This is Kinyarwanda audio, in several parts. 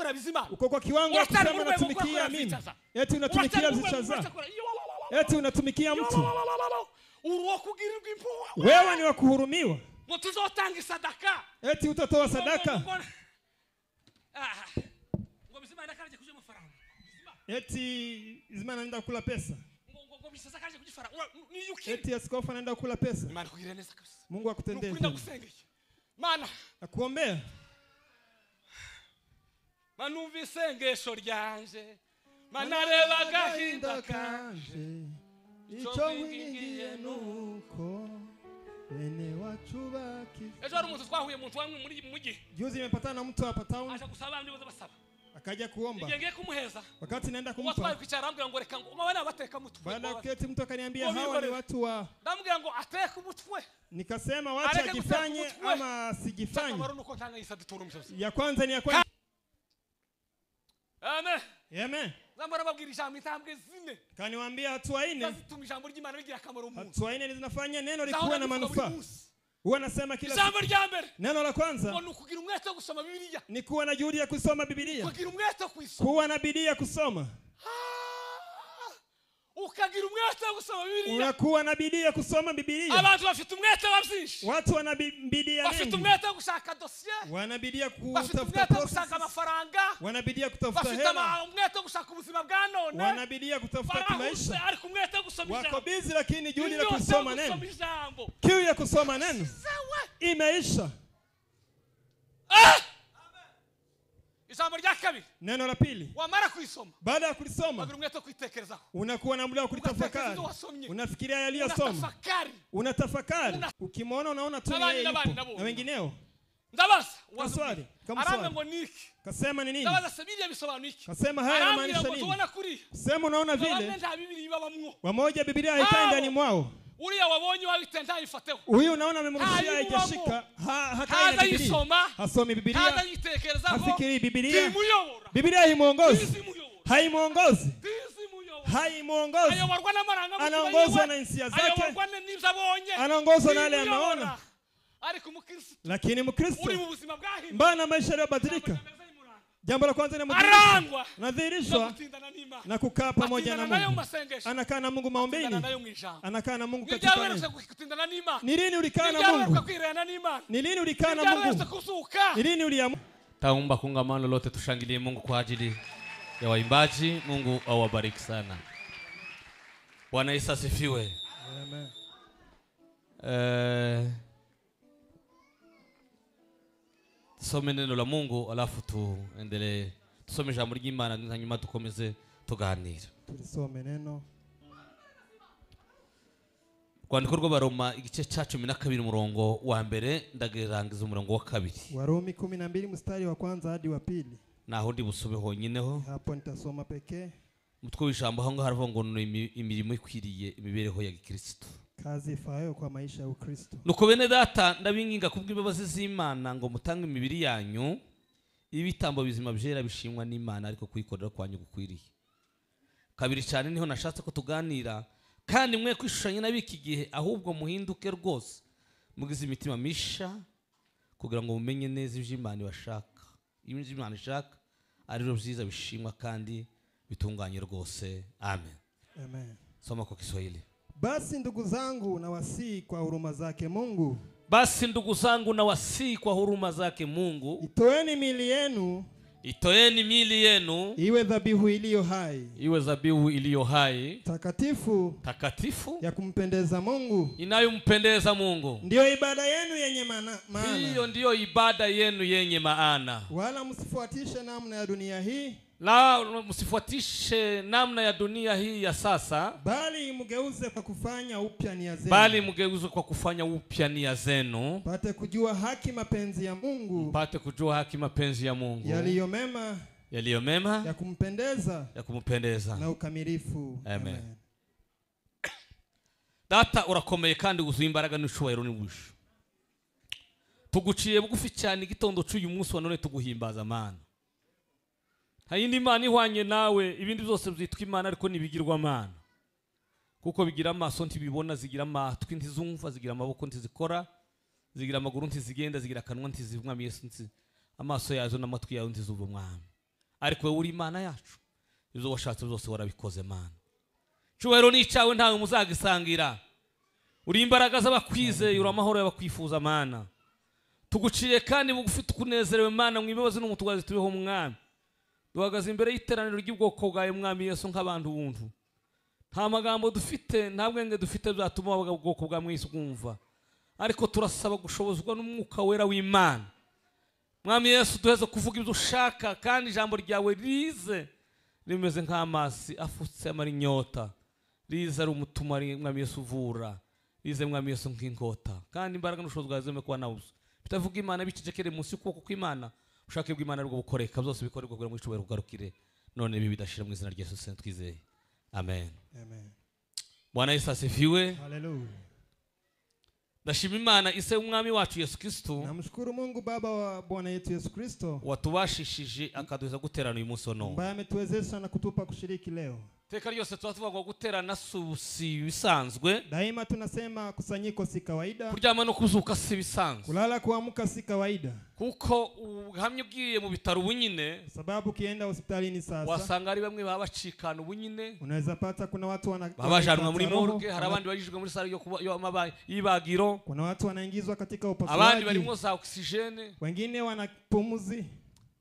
gukorera bizima uko kwa kiwango cha kusema natumikia mimi eti unatumikia zichaza eti unatumikia mtu uruwo kugirirwa impuhwe wewe ni wa kuhurumiwa ngo tuzotanga sadaka eti utatoa sadaka ngo bizima ndakaje kuje amafaranga eti bizima anaenda kula pesa ngo bisasa kaje kujifaranga ni yuki eti askofu anaenda kula pesa Imana kugira neza kabisa Mungu akutendee nukunda gusengeye mana akuombea manumva isengesho ryanje manareba gahinda kanje icyo ngingiye nuko bene wacu baki ejo ari umuntu twahuye muntu wamwe muri mugi juzi nimepatana na mtu hapa town aje gusaba abandi boza basaba akaja kuomba ngiye kumuheza wakati naenda kumpa watwaye kwicara ambwira ngo reka ngo mabana bateka mutwe baada ya kuketi mtu akaniambia hawa ni watu wa ndambwira ngo ateka umutwe nikasema wacha ajifanye ama sijifanye ya kwanza ni ya kwanza amen amen zambara babwira ijambo intambwe zine kaniwaambia hatua 4 zituma ijambo ry'Imana rigira akamaro mu hatua 4 zinafanya neno likuwa na manufaa huwa nasema kila jambo rya mbere neno la kwanza ngo nukugira umwete wo gusoma Biblia ni kuwa na juhudi ya kusoma Biblia kugira umwete wo kwisoma kuwa na bidii ya kusoma ukagira umwete wo gusoma Biblia unakuwa na bidii ya kusoma Biblia abantu bafite umwete wabyinshi watu wana bidii ya bafite umwete wo gushaka dossier wana bidii ya kutafuta kutafuta amafaranga wana bidii ya kutafuta bafite hela umwete wo gushaka ubuzima bwa none wana bidii ya kutafuta maisha ariko umwete wo gusoma wako busy lakini juhudi ya kusoma neno kiu ya kusoma neno imeisha ijambo rya kabiri neno la pili wamara kuisoma baada ya kulisoma wagira umwete wo kwitekerezaho unakuwa na muda wa kulitafakari unafikiria yaliyosoma unatafakari ukimwona unaona tu yeye na wengineo ndabaza waswali aranga ngo niki kasema ni nini ndabaza Biblia bisobanura iki kasema haya yanamaanisha nini sema unaona vile nta Biblia ibabamwo wamoja Biblia haikai ndani mwao uriya wabonye wabitenda ifateho huyu unaona amemrushia haijashika hakai na Biblia hasomi Biblia hafikiri Biblia Biblia haimuongozi anaongozwa na hisia zake anaongozwa na yale ameona lakini Mkristo mbana maisha yaliyobadilika jambo la kwanza ni nadhirishwa na kukaa pamoja na Mungu anakaa na Mungu maombeni anakaa na Mungu katika neno ni lini ulikaa na Mungu ni lini ulikaa na Mungu ni lini uliamua taomba kongamano lolote tushangilie Mungu kwa ajili ya waimbaji Mungu awabariki sana Bwana Yesu asifiwe amen tusome neno la Mungu alafu tuendelee tusome jambo ry'Imana nyuma tukomeze tuganira tulisome neno kwandiko rw'Abaroma igice cya 12 umurongo wa mbere ndagerangiza umurongo wa kabiri Warumi 12 mstari wa kwanza hadi wa pili naho ndi busube honyineho hapo nitasoma pekee mutwe w'ijambo aho ngaho haravuga ngo imirimo ikwiriye imibereho ya Kristo kazi ifayo kwa maisha ya Ukristo nuko bene data ndabinginga kubw'imbabazi z'Imana ngo mutange imibiri yanyu ibitambo bizima byera bishimwa n'Imana ariko kuyikorera kwanyu gukwiriye kabiri cyane niho nashatse ko tuganira kandi mwe kwishushanya nabiki gihe ahubwo muhinduke rwose mugize imitima misha kugira ngo mumenye neza iby'Imana ibashaka iby'Imana ishaka ari byo byiza bishimwa kandi bitunganye rwose amen amen soma kwa Kiswahili basi ndugu zangu na wasii kwa huruma zake Mungu basi ndugu zangu na wasii kwa huruma zake Mungu itoeni miili yenu iwe dhabihu iliyo hai takatifu ya kumpendeza Mungu inayompendeza Mungu ndio ibada yenu yenye maana hiyo ndio ibada yenu yenye maana wala msifuatishe namna ya dunia hii la msifuatishe namna ya dunia hii ya sasa bali mgeuze kwa kufanya upya nia zenu pate kujua haki mapenzi ya Mungu yaliyo mema ya kumpendeza na ukamilifu amen data urakomeye kandi uzuye imbaraga n'ishobora n'ubusho tuguciye bugufi cyane igitondo cy'uyu munsi wa none tuguhimbaza Mana hayindi Imana ihwanye nawe ibindi byose byitwa Imana ariko nibigirwa Mana kuko bigira amaso ntibibona zigira amatwi ntizumva zigira amaboko ntizikora zigira amaguru ntizigenda zigira akanwa ntizivumwa Yesu amaso yazo n'amatwi yawe ntizumva Mwami ariko wewe uri Imana yacu, ibyo washatse byose warabikoze Mana. Cyubahiro ni cyawe, ntawe muzagisangira. Uri imbaraga z'abakwizeye, uri amahoro y'abakwifuza Mana. Tuguciye kandi bugufi tukunezerewe Mana, mu imbabazi n'umutwazi turiho Mwami. Duhagaze imbere y'iteraniro ry'ubwoko bwawe Mwami Yesu nk'abantu buntu. Nta magambo dufite, nta bwenge dufite byatuma ubwoko bwa mwisi bwumva, ariko turasaba gushobozwa n'umwuka wera w'Imana. Mwami Yesu, duheze kuvuga ibyo ushaka, kandi ijambo ryawe rize rimeze nk'amazi afutse amara inyota, rize ari umutuma Mwami Yesu uvura, rize Mwami Yesu nk'inkota, kandi imbaraga n'ubushobozi bwawe zeme kuba nawuze. Bitavuga Imana bicecekere munsi y'ukuboko kw'Imana, ushake bw'Imana rwo bukoreka, byose bikorerwa kugira ngo icubahiro kugarukire none ibi bidashira mu izina rya Yesu twizeye. Amen. Amen. Bwana Yesu asifiwe. Hallelujah. Ndashima Imana ise umwami wacu Yesu Kristo. Namshukuru Mungu Baba wa Bwana yetu Yesu Kristo, watubashishije akaduza guterana uyu munsi ono. Ambaye ametuwezesha na kutupa kushiriki leo. Teka ryose tuvuga guterana si bisanzwe. Daima tunasema kusanyiko si kawaida. Kuryama no kuzuka si bisanzwe. Kulala kuamka si kawaida. Kuko uhamye ugiye mu bitaro ubunyine, sababu kienda hospitalini sasa wasanga ari bamwe babacikana ubunyine. Unaweza pata kuna watu babajanwa muri morgue, hari abandi bajijwe muri sare yo y'ibagiro. Kuna watu wanaingizwa katika upasuaji. Abandi barimo za oxygene. Wengine wanapumuzi.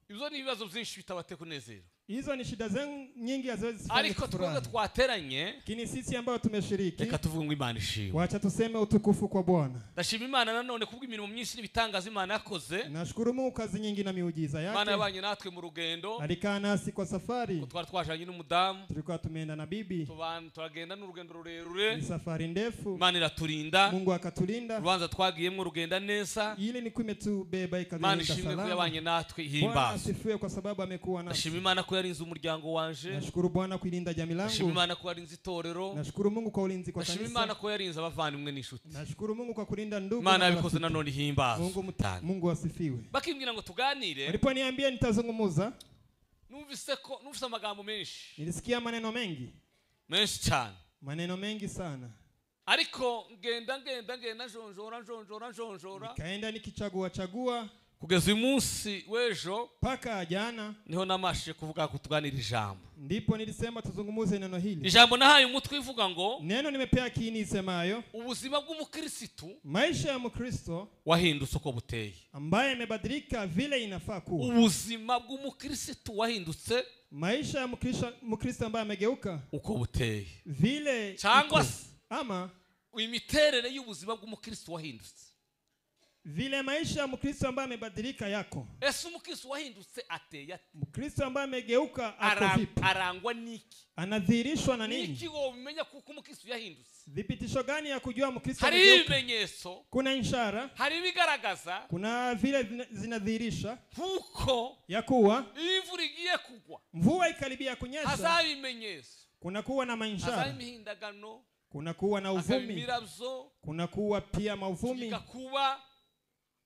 Izo ni ibibazo byinshi bitabate kunezera. Hizo ni shida zangu nyingi haziwezi kufanya. Ariko twebwe twateranye, kini sisi ambao tumeshiriki, reka tuvuge ngo Imana ishimwe. Wacha tuseme utukufu kwa Bwana. Ndashima Imana nanone kubw'imirimo myinshi n'ibitangaza Imana yakoze. Nashukuru Mungu kazi nyingi na miujiza yake. Imana yabanye natwe mu rugendo. Alikaa nasi kwa safari. Twari twajanye n'umudamu. Tulikuwa tumeenda na bibi. Turagenda n'urugendo rurerure. Ni safari ndefu. Imana iraturinda. Mungu akatulinda. Rubanza twagiyemo rugenda neza. Ili ni kumetubeba ikadulinda salama. Imana ishimwe ko yabanye natwe ihimbaza. Bwana asifiwe kwa sababu amekuwa nasi. Ndashima Imana ko yarinze umuryango wanje. Nashukuru Bwana kuilinda jamii langu. Ndashima Imana ko yarinze itorero. Nashukuru Mungu kwa ulinzi kwa kanisa. Ndashima Imana ko yarinze abavandimwe n'ishuti. Nashukuru Mungu kwa kulinda ndugu. Imana yabikoze nanone ihimbaza. Mungu asifiwe. Bakimbwira ngo tuganire. Waliponiambia nitazungumza, numvise amagambo menshi. Nilisikia maneno mengi. Menshi cyane. Maneno mengi sana. Ariko ngenda njonjora. Nikaenda nikichagua kugeza uyu munsi w'ejo paka jana niho namashije kuvuga ko tuganira ijambo. Ndipo nilisema tuzungumuze neno hili. Ijambo nahaye umutwe ivuga ngo, neno nimepea kiini isemayo, ubuzima bw'umukristo, maisha ya Mkristo wahindutse uko buteye, ambaye imebadilika vile inafaa kuwa. Ubuzima bw'umukristo wahindutse, maisha ya Mkristo ambaye amegeuka uko buteye, vile cyangwa ama imiterere y'ubuzima bw'umukristo wahindutse, vile maisha ya Mkristo ambaye amebadilika yako. Ese umukristo wahindutse ateye ate? Mkristo ambaye amegeuka ako vipi? Arangwa niki? Anadhihirishwa na nini? Niki wo umenya kuko umukristo yahindutse? Vipitisho gani ya kujua Mkristo amegeuka? Hari ibimenyetso, kuna ishara, hari bigaragaza, kuna vile zinadhihirisha kuko ya kuwa imvura igiye kugwa, mvua ikaribia kunyesha, hazabe ibimenyetso, kuna kuwa na manshara, hazabe imihindagano, kuna kuwa na uvumi, kuna kuwa pia mauvumi, kuba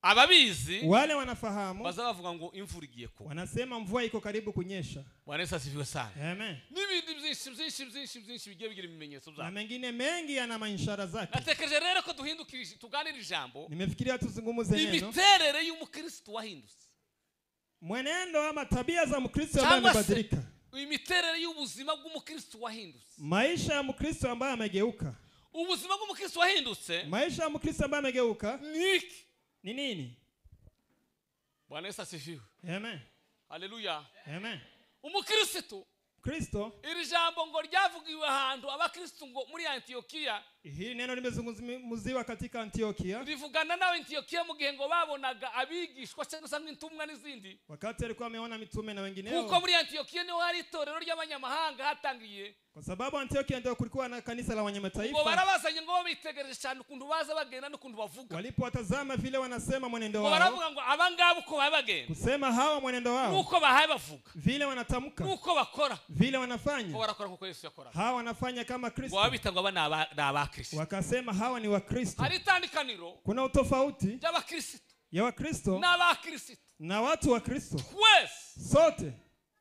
ababizi wale wanafahamu bazavuga ngo imvura igiye kugwa, wanasema mvua iko karibu kunyesha. Bwana Yesu asifiwe sana. Amen. Nibindi byinshi bigiye bigira ibimenyetso byabo, na mengine mengi yana manshara zake. Natekereje rero ko duhindukirije tuganira ijambo. Nimefikiria tuzungumuze neno, imiterere y'umukristo wahindutse, mwenendo ama tabia za Mkristo ambaye amebadilika, imiterere y'ubuzima bw'umukristo wahindutse, maisha ya Mkristo ambaye amegeuka. Ubuzima bw'umukristo wahindutse, maisha ya Mkristo ambaye amegeuka ni nini? Bwana Yesu asifiwe. Amen. Haleluya. Amen. Umukristo, Kristo, iri jambo ngo ryavugiwe ahantu abakristo ngo muri Antiokia. Hili neno limezungumziwa katika Antiokia. Rivugana na Antiokia mu gihe ngo babonaga abigishwa cyangwa se intumwa n'izindi. Wakati alikuwa ameona mitume na wengineo. Kuko muri Antiokia niho hari itorero ry'abanyamahanga hatangiye. Kwa sababu Antiokia ndio kulikuwa na kanisa la wanyamataifa. Ngo barabazanye ngo bitegereje cyane ukuntu baza bagenda n'ukuntu bavuga. Walipowatazama vile wanasema mwenendo wao. Ngo baravuga ngo abangabo uko babagenda. Kusema hawa mwenendo wao. Uko bahaye bavuga. Vile wanatamka. Uko bakora. Vile wanafanya. Ngo barakora kuko Yesu yakora. Hawa wanafanya kama Kristo. Ngo babita ngo aba Kristo. Wakasema hawa ni wa Kristo. Hari tandikaniro. Kuna utofauti y'abakristo. Ya wa Kristo n'abakristo. Na watu wa Kristo. Twese. Sote.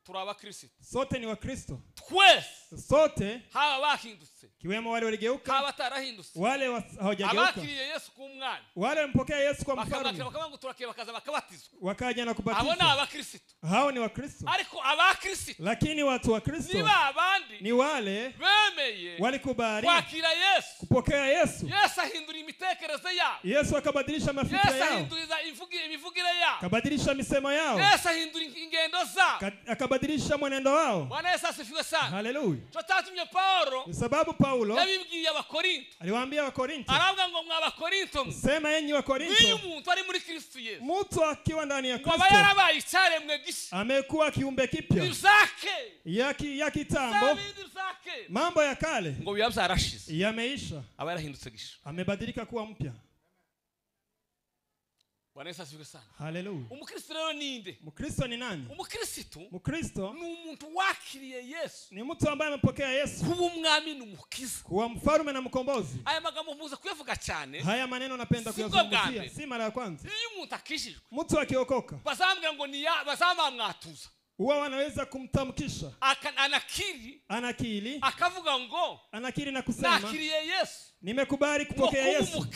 Turaba Kristo. Sote ni wa Kristo. Twese. Sote. Hawa bahindutse. barahindutse kiwemo wale waligeuka habatarahindutse wale hawajageuka abakiriye Yesu kumwana wale mpokea Yesu kwa mfalme bakavuga turakeye bakaza bakabatizwa wakaja na kubatizwa abo ni abakristo hao ni wakristo ariko abakristo lakini watu wa Kristo ni abandi ni wale bemeye walikubali kwakira Yesu kupokea Yesu Yesu ahindura imitekerezo yao Yesu akabadilisha mafikira Yesu yao ahindura imivugire yao akabadilisha misemo yao Yesu ahindura ingendo zao akabadilisha mwenendo wao Bwana Yesu asifiwe sana haleluya tutatumye Paulo sababu Paulo yabibwiye abakorinto aliwaambia wakorinto aravuga ngo mwa bakorinto sema enyi wakorinto uyu muntu ari muri Kristo Yesu mtu akiwa ndani ya Kristo kwaba yarabaye icyaremwe gisha amekuwa kiumbe kipya bizake ya kitambo mambo ya kale ngo biba byarashize yameisha aba yarahindutse gisha amebadilika kuwa mpya Bwana Yesu asifiwe sana haleluya umukristo rero ninde mkristo ni nani mkristo ni umuntu wakiriye Yesu ni mtu ambaye amepokea Yesu kuba umwami n'umukiza kuwa mfalme na mkombozi aya magambo muza kuyavuga cyane haya maneno napenda kuyazungumzia si mara ya kwanza iyo umuntu akishijwe mtu akiokoka bazambwira ngo ni bazamamwatuza huwa wanaweza kumtamkisha anakiri akavuga ngo anakiri na kusema nakiriye Yesu nimekubali kupokea Yesu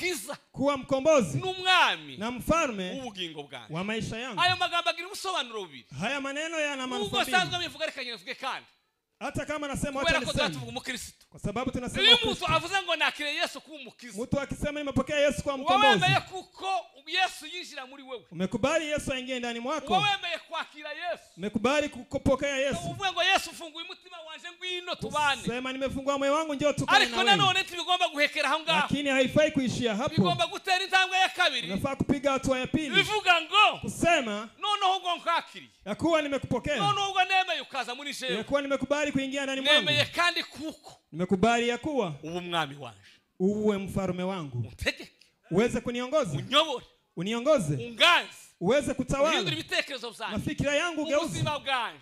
kuwa mkombozi n'umwami na mfalme w'ubugingo bwanjye wa maisha yangu ayo magambo agira ubusobanuro bubiri haya maneno yana manufaa mbili usanzwe bivuga reka nyivuge kandi hata kama nasema wacha niseme kwa sababu tunasema uyu mtu avuze ngo nakiriye Yesu kuba umukiza mtu akisema nimepokea Yesu kuwa mkombozi wemeye kuko Yesu yinjira muri wewe umekubali Yesu aingie ndani mwako wemeye kwakira Yesu umekubali kupokea Yesu uvuga ngo Yesu funguye umutima wanje ngwino tubane sema nimefungua moyo wangu njoo tukane na wewe ariko nanone tubigomba guhekera aho ngaho lakini haifai kuishia hapo bigomba gutera intambwe ya kabiri unafaa kupiga hatua ya pili bivuga ngo kusema noneho ngo nkakiri yakuwa nimekupokea noneho ngo nemeye ukaza muri jewe yakuwa nimekubali kuingia ndani mwangu nemeye kandi kuko nimekubali yakuwa ubu mwami wanje uwe mfalme wangu untegeke uweze kuniongoza unyobore uniongoze ungaze uweze kutawala ibitekerezo byanjye mafikira yangu geuze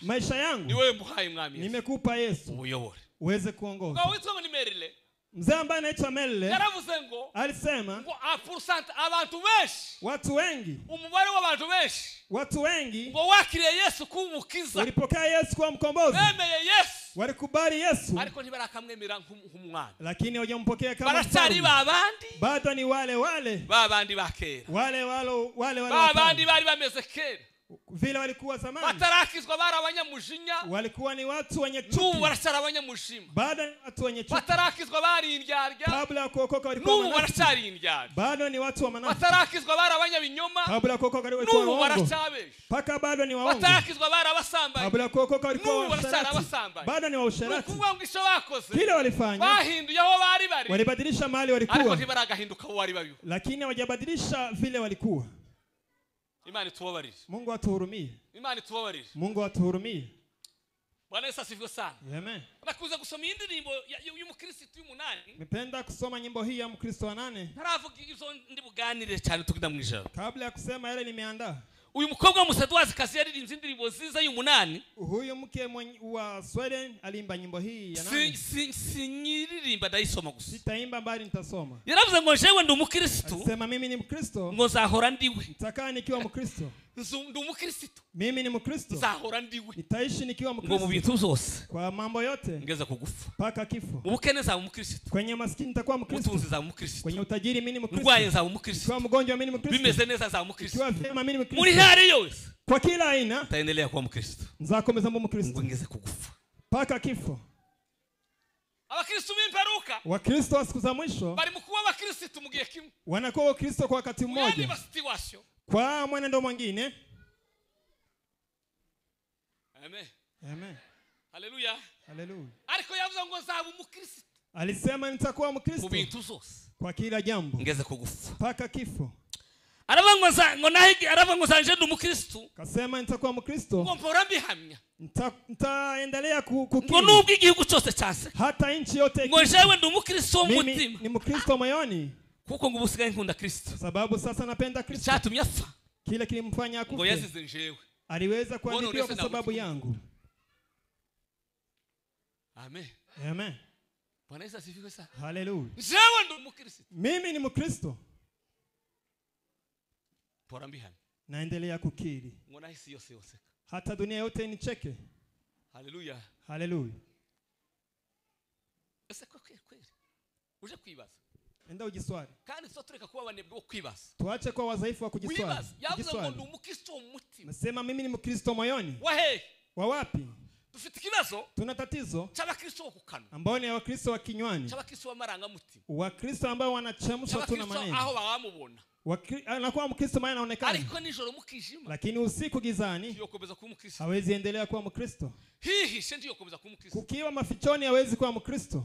maisha yangu ni wewe muhaye mwami nimekupa Yesu uyobore uweze kuongoza ngo witwa ni Merile mzee ambaye anaitwa Merile yaravuze ngo alisema ngo abantu benshi watu wengi umubare w'abantu benshi watu wengi ngo wakiriye Yesu kumukiza walipokea Yesu kuwa mkombozi bemeye Yesu walikubali Yesu ariko ntibarakamwemera nk'umwana lakini hawajampokea kama baracari babandi bado ni wale babandi bakera wale babandi bari bameze kera vile walikuwa zamani batarakizwa bara abanyamujinya walikuwa ni watu wenye chuki n'ubu baracari abanyamushima bado ni watu wenye chuki batarakizwa bari indyarya kabla ya kuokoka walikuwa n'ubu baracari indyarya bado ni watu wa manafiki batarakizwa bara abanyabinyoma kabla ya kuokoka walikuwa n'ubu baracabesha paka bado ni waongo batarakizwa bara abasambanyi kabla ya kuokoka walikuwa washarati bado ni wausharati kuvuga ngo isho bakoze kile walifanya bahinduye aho bari walibadilisha mahali ariko walikuwa ntibaragahinduka aho bari babiho lakini hawajabadilisha vile walikuwa Imani tuwabarire Mungu atuhurumie Imani tuwabarire Mungu atuhurumie Bwana Yesu asifiwe sana Amen nakuza gusoma indirimbo y'umukristo y'umunani nipenda kusoma nyimbo hii ya mkristo wa 8 ntaravuga izo ndi buganire cyane tugenda mu ijoro kabla ya kusema yale nimeandaa uyu mukobwa musadwazi kazi yaririmbye indirimbo ziza y'umunani huyu mke wa Sweden alimba nyimbo hii ya 8 sinyiririmba ndayisoma gusa sitaimba bali nitasoma yaravuze ngo jewe ndi umukristo sema mimi ni mkristo ngo zahora ndiwe nitakaa nikiwa mkristo ndi umukristo mimi ni mkristo zahora ndiwe nitaishi nikiwa mkristo ngo mu bintu byose kwa mambo yote ngeza kugufa paka kifo ubukene za umukristo kwenye maskini nitakuwa mkristo utunzi za umukristo kwenye utajiri mimi ni mkristo ndwaye za umukristo kwa mgonjwa mimi ni mkristo bimeze neza za umukristo kwa vyema mimi ni mkristo muri hari yose kwa kila aina taendelea kuwa mkristo nzakomeza mbo mkristo ngeze kugufa paka kifo abakristo b'imperuka wakristo wa siku za mwisho bari mkuwa abakristo mugiye kimwe wanakuwa wakristo kwa wakati mmoja kwa mwenendo mwingine amen amen haleluya haleluya ariko yavuze ngo nzaba umukristo alisema nitakuwa mkristo mu bintu zose kwa kila jambo ngeze kugufa paka kifo ngo nahigi ngo zanje ndi umukristo kasema nitakuwa mkristo ngo mpora mbihamya nitaendelea kukiri ngo nubwo igihugu cyose cyase hata inchi yote ngo jewe ndi umukristo w'umutima ni mkristo moyoni kuko ngo ubusigaye nkunda Kristo sababu sasa napenda Kristo cyatumye afa kile kilimfanya akufe ngo yazize jewe aliweza kuandikiwa kwa sababu yangu amen amen Bwana Yesu asifiwe sana haleluya jewe ndi umukristo mimi ni mkristo pora mbihamya naendelea kukiri ngo nahisi yose yoseka hata dunia yote nicheke haleluya haleluya ese kweli uje kwibaza enda ugiswali kandi tutureka kuba abanebwe wo kwibaza tuache kwa wadhaifu wa kujiswali yavuze ngo ndi umukristo mu mutima nasema mimi ni mkristo moyoni wahe wa wapi dufite ikibazo tuna tatizo cy'abakristo wo kukanwa ambao ni wakristo wa kinywani cy'abakristo w'amaranga mutima wakristo ambao wanachemsha tu na maneno aho bamubona anakuwa mkristo maana anaonekana ariko nijoro mukijima lakini usiku gizani yokomeza kuba mukristo hawezi endelea kuwa mkristo hihi ndiyo yokomeza kuba mukristo kukiwa mafichoni hawezi kuwa mkristo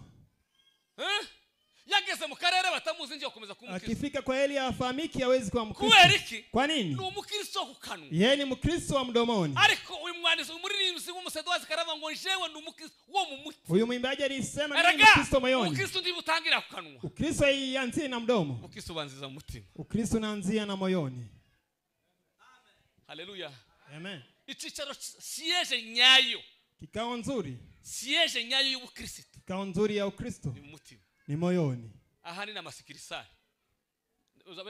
yageze mu karere batamuzi ndiyo yokomeza kuba mkristo akifika kwa Eli afahamiki hawezi kuwa mkristo kuberiki kwa nini ni umukristo kukanwa yeye ni mkristo wa mdomoni ariko uyu mwandisi umuririmbyi w'umusedozi karava ngo jewe ndi umukristo wo mu mutima huyu mwimbaji alisema mimi ni mkristo moyoni ukristo ndi butangira kukanwa ukristo ianzie na mdomo ukristo banziza mu mutima ukristo unaanzia na moyoni haleluya amen icyicaro siege nyayo kikao nzuri siege nyayo y'ubukristo kikao nzuri ya ukristo ni mu mutima ni moyoni ahani na masikirisari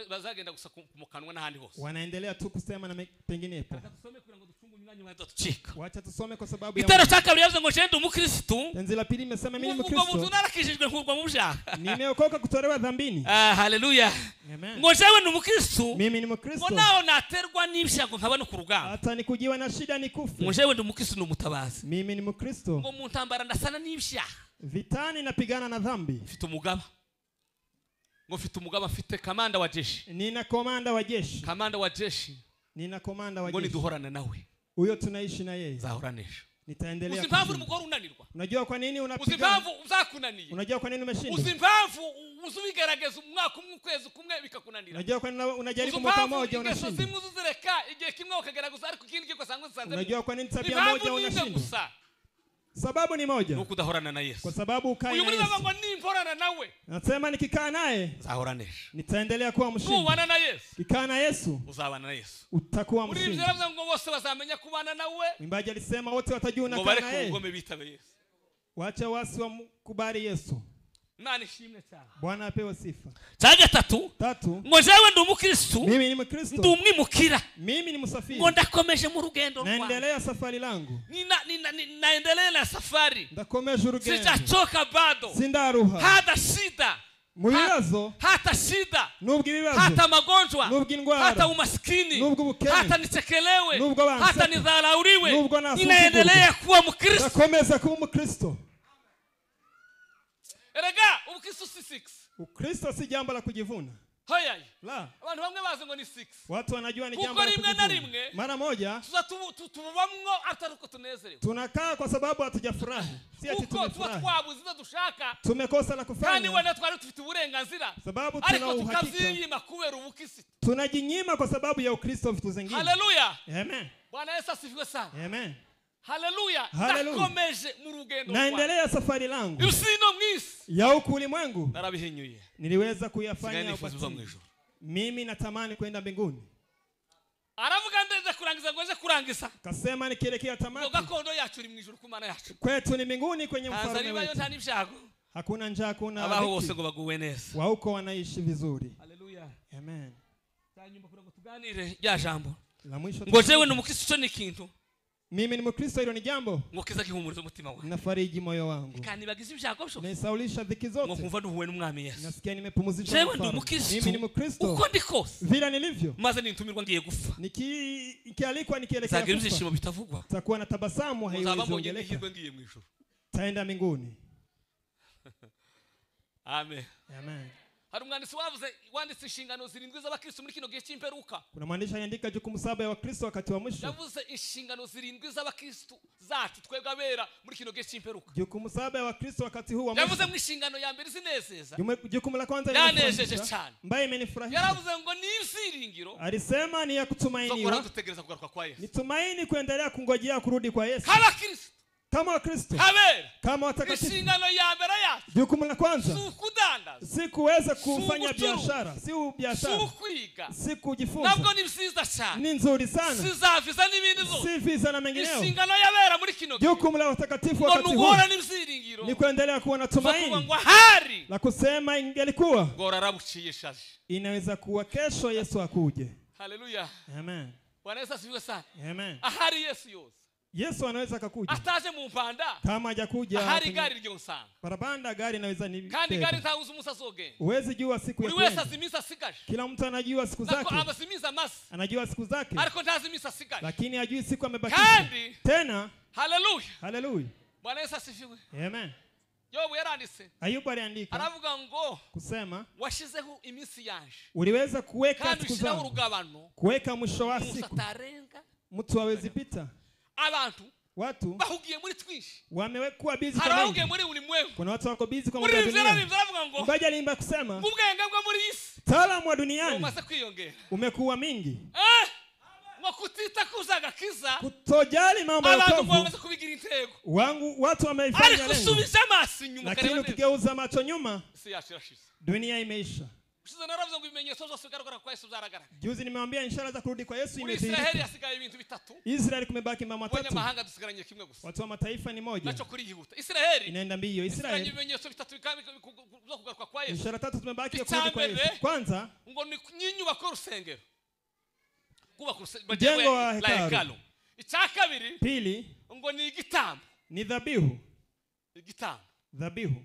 bazagenda gusa kumukanwa n'ahandi hose wanaendelea tu kusema na penginepo tusome kugira ngo dufunge umwanya mwanzo tucika wacha tusome kwa sababu ya itero chaka yavuze ngo jende umukristo tenzi la pili imesema mimi ni mkristo mkristo narakishijwe nkurwa mu byaha nimeokoka kutolewa dhambini haleluya amen ngo jewe ni umukristo mimi ni mkristo ngo naho naterwa n'ibishago nkaba no ku rugamba hata nikujiwa na shida nikufe ngo jewe ndi umukristo n'umutabazi mimi ni mkristo ngo mu ntambara ndasana n'ibishaha vitani napigana na dhambi mfite umugaba ngo mfite umugaba mfite kamanda wa jeshi nina komanda wa jeshi nina komanda wa jeshi ngo niduhorana nawe huyo tunaishi na yeye zahoranisha nitaendelea usimpamvu umugore unanirwa unajua kwa nini unapiga usimpamvu uzakunaniye unajua kwa nini umeshinda usimpamvu uzubigerageza umwaka umwe kwezi kumwe bikakunanira unajua kwa nini unajaribu mwaka mmoja unashinda uzuzireka igihe kimwe ukagerageza ariko ikindi kiko sangwe sanze unajua kwa nini tabia moja unashinda sababu ni moja ukudahorana na Yesu kwa sababu ukae na Yesu ngo nimporana nawe nasema nikikaa naye zahoranisha nitaendelea kuwa mshindi kubana na Yesu kikaa na Yesu uzabana na Yesu utakuwa mshindi urimvira ngo bose bazamenya kubana nawe mwimbaji alisema wote watajua na kana naye ngo bitabe Yesu wacha wasi wakubali Yesu nani shimwe cyane Bwana apewe sifa cya gatatu ngo jewe ndi umukristo mimi ni mkristo ndi umwimukira mimi ni msafiri ngo ndakomeje mu rugendo rwanjye naendelea safari langu naendelea na safari ndakomeje urugendo sijachoka bado sindaruha hata shida mubibazo hata shida nubwo ibibazo hata magonjwa nubwo indwara hata umaskini nubwo ubukene hata nichekelewe nubwo hata nidharauriwe nubwo ninaendelea kuwa mkristo ndakomeza kuba mkristo erega ubukristo si 6 ukristo si jambo la kujivuna hoya la abantu bamwe bazi ngo ni 6 watu wanajua ni jambo la kujivuna mara moja tubamwo ataruko tunezerewe tunakaa kwa sababu hatujafurahi si ati tumefurahi twabuze dushaka tumekosa la kufanya kandi wana twari tufite uburenganzira sababu tuna uhakika tukaziyima kubera ubukristo tunajinyima kwa sababu ya ukristo vitu zingine haleluya amen Bwana Yesu asifiwe sana amen haleluya nakomeje mu rugendo naendelea safari langu usino mwisi ya huku ulimwengu narabihinyuye niliweza kuyafanya mimi natamani kwenda mbinguni aravuga ndeze kurangiza ngoje kurangiza kasema nikielekea tamati gakondo yacu iri mwijuru kumana yacu kwetu ni mbinguni kwenye mfalme wetu ntani byago hakuna njaa hakuna abaho bose ngo baguwe neza wa huko wanaishi vizuri haleluya amen cyanyuma kugira ngo tuganire rya jambo la mwisho ngo jewe ni umukristo cyo ni kintu mimi ni mkristo hilo ni jambo ngokiza gihumuriza umutima wangu nafariji moyo wangu kandi bagize ibyago byo nisaulisha dhiki zote ngokumva duhuwe n'umwami Yesu nasikia nimepumuzishwa jewe ndi umukristo mimi ni mkristo uko ndikose vile nilivyo maze nintumirwa ngiye gufa nikialikwa nikielekea kufa zagirizishimo bitavugwa takuwa na tabasamu haiwezi ongeleka ngiye mwishuru taenda mbinguni amen amen hari umwanditsi wanditse inshingano zirindwi z'abakristo muri kino gihe cy'imperuka kuna mwandishi aliandika jukumu 7 ya wakristo wakati wa mwisho yavuze inshingano zirindwi z'abakristo zacu twebwe abera muri kino gihe cy'imperuka jukumu 7 ya wakristo wakati huu wa mwisho yavuze mu inshingano ya mbere zinezeza jukumu la kwanza yanejeje cyane mbaye imenifurahisha yaravuze ngo ni ibyiringiro alisema ni ya kutumainiwa dutegereza kugaruka kwa Yesu ni tumaini kuendelea kungojea kurudi kwa Yesu abakristo kama wakristo kama watakatifu inshingano ya mbere yacu jukumu la kwanza si kuweza kufanya biashara si kujifunza nabwo ni byiza cyane ni nzuri sana si za visa n'ibindi zo si visa na mengineo inshingano y'abera muri kino jukumu la watakatifu wakati huu ni kuendelea kuwa na tumaini la kusema ingelikuwa inaweza kuwa kesho Yesu akuje haleluya amen Bwana Yesu asifiwe sana amen ahari Yesu yose Yesu anaweza akakuja. Ataje mu mpanda. Kama hajakuja hari gari ryo nsanga. Barabanda gari naweza ni. Kandi gari ntawuzi umusasoge. Uwezi jua siku ya kwenda. Buri wese azimisa sigaje. Kila mtu anajua siku zake. Nako abasimiza masi. Anajua siku zake. Ariko ntazimisa sigaje. Lakini hajui siku amebakisha. Kandi tena. Hallelujah. Hallelujah. Bwana Yesu asifiwe. Amen. Yobu yaranditse. Ayubu aliandika. Aravuga ngo kusema washizeho iminsi yanje. Uliweza kuweka siku zangu. Urugabano. Kuweka mwisho wa siku. Mtu hawezi pita. Abantu watu bahugiye muri twinshi. Wamekuwa busy kwa Harahugiye muri ulimwengu. Kuna watu wako busy kwa mambo ya dunia. Ngoja niimba kusema. Ubwenge bwo muri isi. Taalamu wa duniani. Umaze kwiyongera. Umekuwa mingi. Wakutita kuzaga kiza. Kutojali mambo ya wokovu. Abantu bamaze kubigira intego. Watu wameifanya lengo. Arikusubiza amaso inyuma. Lakini ukigeuza macho nyuma. Si yashirashize. Dunia imeisha. Ushize naravuze ngo ibimenyetso byose bigaragara kwa Yesu byaragaragara. Juzi nimemwambia ishara za kurudi kwa Yesu imedhihirika. Israeli asigaye ibintu bitatu. Israeli kumebaki mambo matatu. Abanyamahanga dusigaranye kimwe gusa. Watu wa mataifa ni moja. Nacho kuri yihuta. Israeli inaenda mbio. Israeli ibimenyetso bitatu byo kugaruka kwa Yesu. Ishara tatu tumebaki ya kurudi kwa Yesu. Kwanza ngo ni nyubako rusengero. Kuba jengo la hekalu. Icyakabiri. Pili ngo ni igitambo. Ni dhabihu. Igitambo. Dhabihu.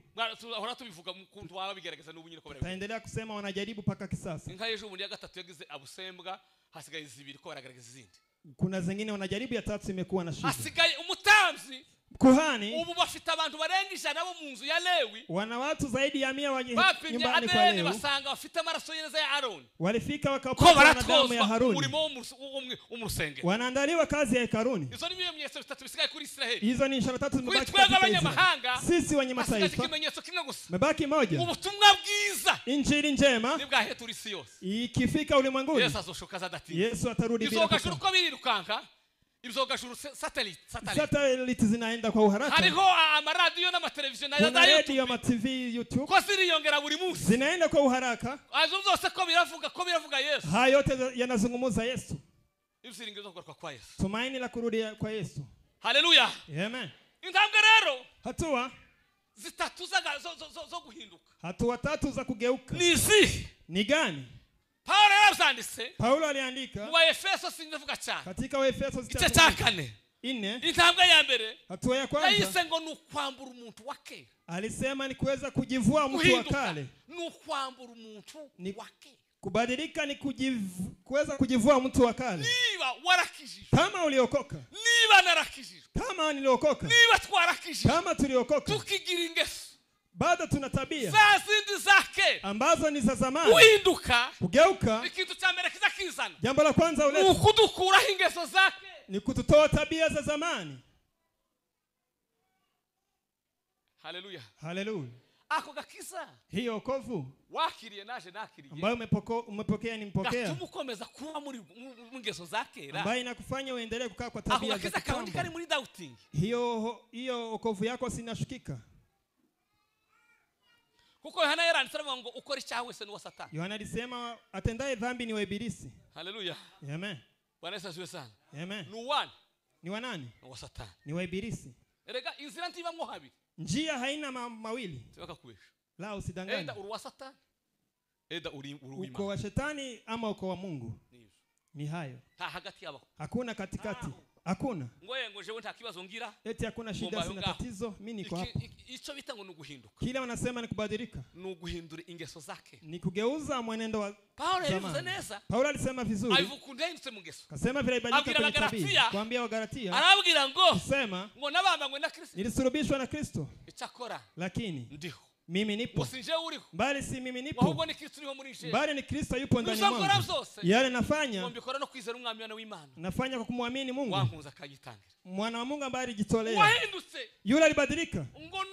Hora tubivuga mukuntu waba bigerageza n'ubunyine ko barabivuga. Taendelea kusema wanajaribu paka kisasa. Inka yejo ubundi ya gatatu yagize abusembwa hasigaye zibiri ko baragaragaza izindi. Kuna zingine wanajaribu ya tatu imekuwa na shida. Hasigaye umutamzi kuhani ubu bafite abantu barengisha nabo mu nzu ya Lewi. Wana watu zaidi ya 100 waje nyumbani kwa Lewi. Basanga bafite amaraso yeneza ya Aaron. Walifika wakapata na damu ya Haruni. Umurimo umurusenge. Wanaandaliwa kazi ya Haruni. Izo ni ibimenyetso bitatu bisigaye kuri Israeli. Hizo ni ishara tatu zimebaki kwa abanyamahanga. Sisi wenye mataifa. Ikimenyetso kimwe gusa. Mebaki moja. Ubutumwa bwiza. Injili njema. Nibwahe turi isi yose. Ikifika ulimwenguni. Yesu azoshoka zadati. Yesu atarudi bila kuchoka. Izo birukanka. Ibizogashuru satellite zinaenda kwa uharaka. Hariho amaradio na mateleviziyo na radio na TV YouTube. Ko ziriyongera buri munsi. Zinaenda kwa uharaka. Azo zose ko biravuga Yesu. Hayo yote yanazungumza Yesu. Ibisiringizo kwa Yesu. Tumaini la kurudi kwa Yesu. Haleluya. Amen. Intambwe rero. Hatua zitatu zo guhinduka. Hatua tatu za kugeuka. Ni gani? Paulo aliandika mu Efeso sindavuga cyane. Katika Efeso cyane. Intambwe ya mbere. Hatua ya kwanza. Yahise ngo nukwambura umuntu wake. Alisema ni kuweza kujivua mtu wa kale. Nukwambura umuntu wake. Kubadilika ni kuweza kujivua mtu wa kale. Niba warakijijwe. Kama uliokoka. Niba narakijijwe. Kama niliokoka. Niba twarakijijwe. Kama tuliokoka. Tukigira ingeso. Bado tuna tabia zindi zake ambazo ni za zamani. Kuhinduka. Kugeuka. Ikintu cha mbere kizakizana. Jambo la kwanza uleta. Ukudukura ingeso zake. Ni kututoa tabia za zamani. Haleluya. Haleluya. Ako gakiza. Hiyo wokovu. Wakiriye naje nakiriye. Ambayo umepokea ni mpokea. Gatumukomeza kuba muri ngeso zake. Ambayo inakufanya uendelee kukaa kwa tabia za kitambo. Ako gakiza kari muri doubting. Hiyo wokovu yako sinashukika. Kuko Yohana yaranditse ngo ukora icyaha wese ni wa Satani. Yohana alisema atendaye dhambi ni wa ibilisi. Haleluya. Amen. Bwana Yesu asifiwe sana. Amen. Ni wa nani? Ni wa Satani. Ni wa ibilisi. Erega inzira ntiba habiri. Njia haina mawili. Sibaka kubesha. La usidanganye. Enda uri wa Satani. Enda uri w'Imana. Uko wa shetani ama uko wa Mungu. Ni hayo. Hagati yabo. Hakuna katikati. Hakuna. Ngo jewe nta kibazo ngira. Eti hakuna shida sina tatizo, mimi niko hapa. Ico bita ngo nuguhinduka. Kile wanasema ni kubadilika. Nuguhindura ingeso zake. Ni kugeuza mwenendo wa Paulo alivuze neza. Paulo alisema vizuri. Alivukundendutse mu ngeso. Kasema vile ibadilika kwenye tabia. Kuambia Wagalatia. Arabwira ngo sema ngo nabambanywe na Kristo. Nilisulubishwa na Kristo. Icyakora. Lakini ndiho. Mimi nipo. Usinje uriho. Bali si mimi nipo. Wahubwo ni Kristo niho muri nje. Bali ni Kristo yupo ndani mwangu. Yale nafanya. Ngombikora no kwizera umwami wa Imana. Nafanya kwa kumwamini Mungu. Wankunza kagitangira. Mwana wa Mungu ambaye alijitolea. Wahindutse. Yule alibadilika. Ngo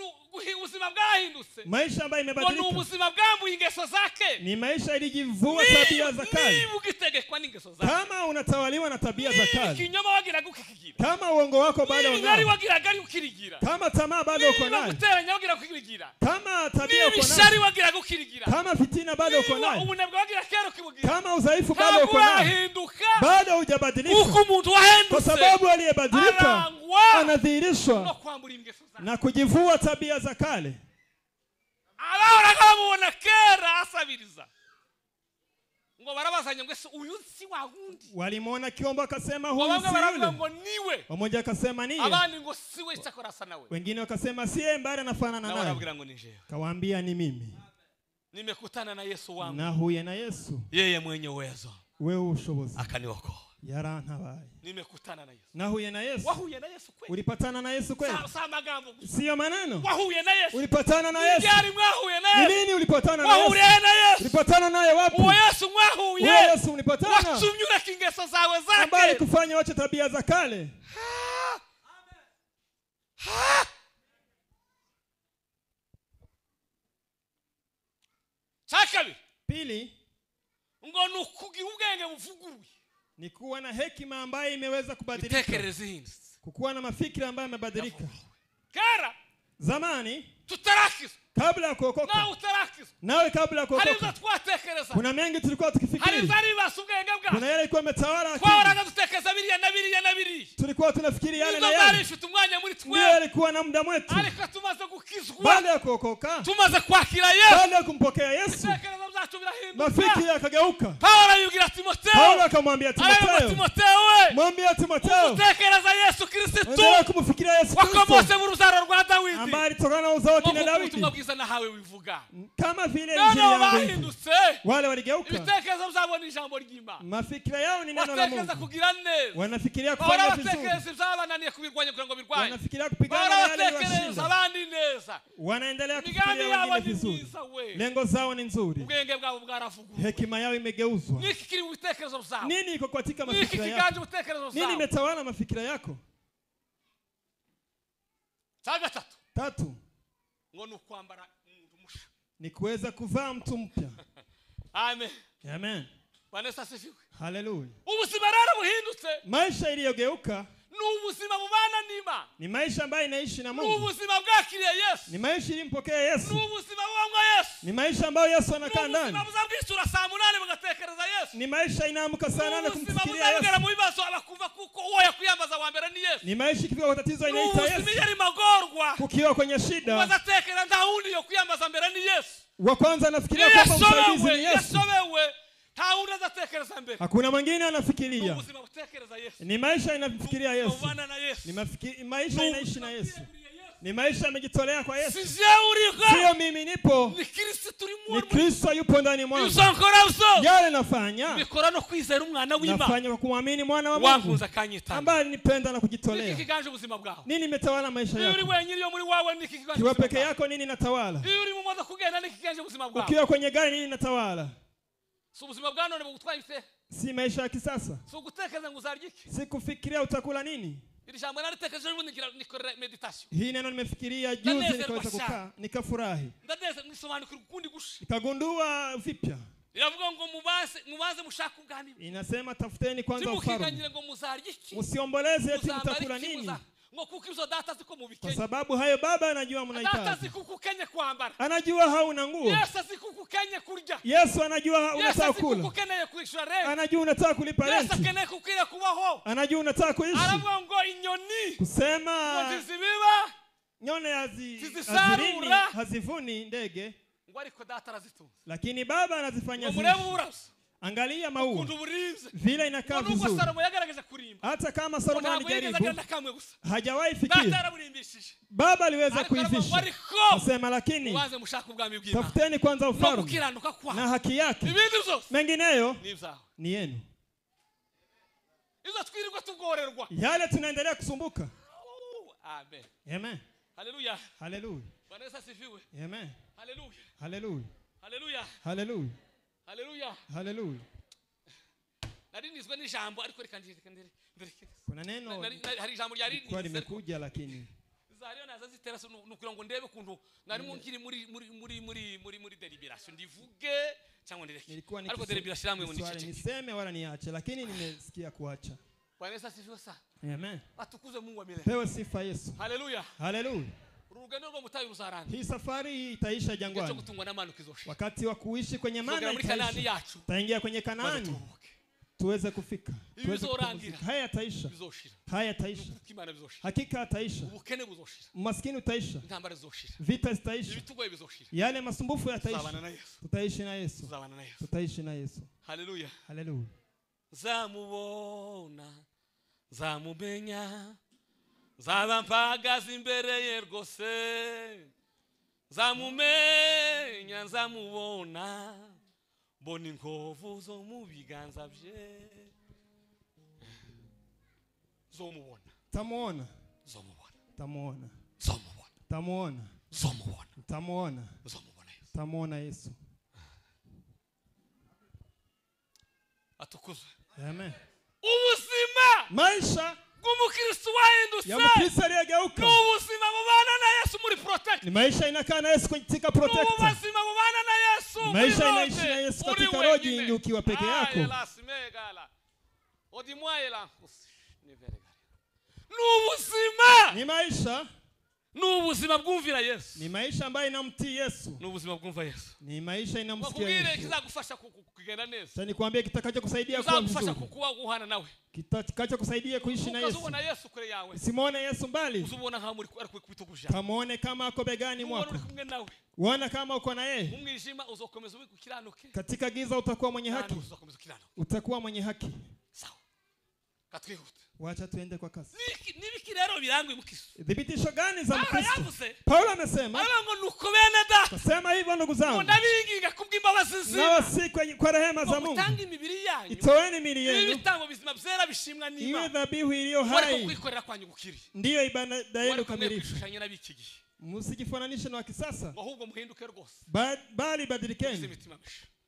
ubuzima bwahindutse. Maisha ambayo imebadilika. Ngo ubuzima bwambuye ingeso zake. Ni maisha ilijivua tabia za kale. Ni ugitegekwa n'ingeso zake. Kama unatawaliwa na tabia za kale. Kinyoma wagiraga ukikigira. Kama uongo wako bado unao. Ngari wagiraga ukirigira. Kama tamaa bado uko nayo. Guteranya wagiraga ukirigira. Kama tabia uko nayo. Shari wagiraga ukirigira. Kama fitina bado uko nayo. Ubunebwe wagiraga kero kibugira. Kama udhaifu bado uko nayo. Bado hujabadilika. Uko umuntu wahindutse. Kwa sababu aliyebadilika anadhihirishwa na kujivua tabia za kale. Abahora kamubona kera asabiriza ngo barabazanye ngo uyu si wa wundi. Walimuona kiomba akasema huyu si yule. Ngo niwe. Mmoja akasema niye. Abandi ngo siwe cyakora asa nawe. Wengine wakasema siye mbara anafanana naye. Barabwira ngo ni jewe. Kawaambia ni mimi. Nimekutana na Yesu wangu. Na huye na Yesu. Yeye mwenye uwezo. Wewe ushobozi. Akaniokoa. Yarantabaye. Nimekutana na Yesu. Na huye na Yesu. Wahuye na Yesu kweli. Ulipatana na Yesu kweli? Sawa magambo. Sio maneno. Wahuye na Yesu. Ulipatana na Yesu. Yari mwahuye na Yesu. Ni nini ulipatana na Yesu? Wahuye na Yesu. Ulipatana naye wapi? Yesu mwahuye. Yesu ulipatana. Watumyura kingeso zawe zake. Ambaye kufanya wacha tabia za kale. Amen. Chakabi. Pili, ngo nukugi ubwenge buvuguruye. Ni kuwa na hekima ambayo imeweza kubadilika. Kukuwa na mafikira ambayo yamebadilika. Kara zamani tutarakizwa kabla ya kuokoka. Na utarakizwa. Nawe kabla ya kuokoka. Kuna mengi tulikuwa tukifikiri. Kuna yale ilikuwa imetawala akili. Tulikuwa tunafikiri yale na yale. Ndio yalikuwa na muda mwetu. Baada ya kuokoka. Tumaze kwakira Yesu. Baada ya kumpokea Yesu. Mafikiri yakageuka. Paulo akamwambia Timotheo. Mwambie Timotheo. Utekereza Yesu Kristo. Endelea kumfikiria Yesu Kristo. Wakomose mu ruzaro rwa Dawidi. Ambaye alitokana na uzao wa kina Dawidi. Nahawe wivuga. Kama vile injili yangu. Wale waligeuka. Ibitekerezo byabo ni ijambo ry'Imana. Mafikira yao ni neno la Mungu. Watekereza kugira neza. Wanafikiria kufanya vizuri. Watekereza byabananiye kubirwanya kugira ngo birwanye. Wanafikiria kupigana yale yashinda. Abandi neza. Wanaendelea kufikiria wengine vizuri. Lengo zao ni nzuri. Ubwenge bwabo bwaravuguruwe. Hekima yao imegeuzwa. Niki kiri ubitekerezo byabo? Nini iko katika mafikira yako? Niki kiganje ubitekerezo byabo? Nini imetawala mafikira yako? Tatu. Ngo nukwambara umusha. Ni kuweza kuvaa mtu mpya. Amen. Amen. Bwana asifiwe. Hallelujah. Ubuzima rero buhindutse. Maisha iliyogeuka n'ubuzima bubana n'Imana. Ni maisha ambayo inaishi na Mungu. N'ubuzima bwakiriye Yesu. Ni maisha ilimpokea Yesu. N'ubuzima bwangwa Yesu. Ni maisha ambayo Yesu anakaa ndani. N'ubuzima buzabwisura saa 8 mugatekereza Yesu. Ni maisha inaamka saa 8 kumfikiria Yesu. N'ubuzima mu bibazo abakumva kuko uwo yakuyambaza wa mbere ni Yesu. Ni maisha ikiwa tatizo inaita Yesu. N'ubuzima yari magorwa. Kukiwa kwenye shida. Wazatekera ndaundi yo kuyambaza mbere ni Yesu. Wa kwanza anafikiria kwamba msaidizi ni Yesu. Hakuna mwingine anafikiria. Ni maisha inafikiria Yesu. Ni maisha inaishi na Yesu. Ni maisha yamejitolea kwa Yesu. Sio mimi nipo. Ni Kristo yupo ndani mwangu. Yale nafanya. Nafanya kwa kuamini mwana wa Mungu. Ambaye nipenda na kujitolea. Nini imetawala maisha yako? Kiwa peke yako nini inatawala? Ukiwa kwenye gari nini inatawala? Si maisha ya kisasa. Si kufikiria utakula nini. Hii neno nimefikiria juzi nikaweza kukaa nikafurahi. Nikagundua vipya. Inasema tafuteni kwanza ufalme. Msiomboleze eti mtakula nini. Kwa sababu hayo baba anajua mnahitaji. Anajua hauna nguo. Yesu anajua unataka kula. Anajua unataka kulipa renti. Anajua unataka kuishi. Kusema nyone hazivuni ndege. Lakini baba anazifanya ziishi. Angalia maua vile inakaa vizuri. Hata kama Salomo alijaribu hajawahi fikiri. Baba aliweza kuivisha. Nasema lakini tafuteni kwanza ufalme na haki yake. Mengineyo ni yenu. Yale tunaendelea kusumbuka. Amen. Amen. Hallelujah. Hallelujah. Bwana Yesu asifiwe. Amen. Hallelujah. Hallelujah. Hallelujah. Hallelujah. Hallelujah. Hallelujah. Narinizwe n'ijambo ariko reka kuna neno hari jambo ryari kwa limekuja lakini zariyo naza zitera nukira ngo ndebe kuntu nari munkiri muri deliberation ndivuge cyangwa ndireke ariko deliberation amwe munice niseme wala niache lakini nimesikia kuacha. Bwana Yesu asifiwe sana. Amen. Atukuze Mungu wa milele. Pewe sifa Yesu. Hallelujah. Hallelujah. Urugendo rwo mutayi ruzaranga. Hii safari itaisha jangwani. Wakati wa kuishi kwenye maana itaisha. Taingia kwenye Kanaani. tuweze kufika. Haya yataisha. Haya yataisha. Hakika yataisha. Umaskini utaisha. Vita zitaisha. Yale masumbufu yataisha. Tutaishi na Yesu. Tutaishi na Yesu. Haleluya. Haleluya. Zamubona, zamumenya, zaba mpagaze imbere ye rwose. Zamumenya, nzamubona, mbona inkovu zo mu biganza bye. Zomubona. Tamuona. Zomubona. Tamuona. Zomubona. Tamuona. Zomubona. Tamuona. Zomubona Yesu. Tamuona Yesu. Atukuzwe. Amen. Ubuzima. Maisha. Umukristo wahindutse. Ya mkristo aliyegeuka. Ubuzima mubana na Yesu muri protect. Ni maisha inakaa na Yesu katika protect. Ubuzima mubana na Yesu. Maisha inaishi na Yesu katika roho nyingi ukiwa peke yako. N'ubuzima. Ni maisha. N'ubuzima bwumvira Yesu. Ni maisha ambayo inamtii Yesu. N'ubuzima bwumva Yesu. Ni maisha inamsikia Yesu. Yesu. Kizagufasha kugenda neza. Sasa nikwambie kitakacho kusaidia kuwa vizuri. Kizagufasha kukuwa guhana nawe. Kitakacho kusaidia kuishi na Yesu. Ukazubona Yesu kure yawe. Simuone Yesu mbali. Uzubona kama muri kubitugusha. Kamuone kama ako begani mwako. Uona kama uko na yeye. Umwijima uzokomeza ubikiranuke. Katika giza utakuwa mwenye haki. Utakuwa mwenye haki. Sawa. Katwihute. Wacha tuende kwa kasi. Nibiki rero birangwe mukristo. Dhibitisho gani za Mkristo? Paulo amesema. Ngo nuko bene da. Kasema hivyo ndugu zangu. Ndabinginga kubw'imbabazi z'Imana. Na wasi kwa rehema za Mungu. Mutanga imibiri yanyu. Itoeni mili yenu. Ibitambo bizima byera bishimwa n'Imana. Iwe dhabihu iliyo hai. Wako kwikorera kwanyu gukiri. Ndiyo ibada yenu kamilifu. Washanye nabiki gihe. Musijifananishe na wa kisasa. Ahubwo muhinduke rwose. Bali badilikeni.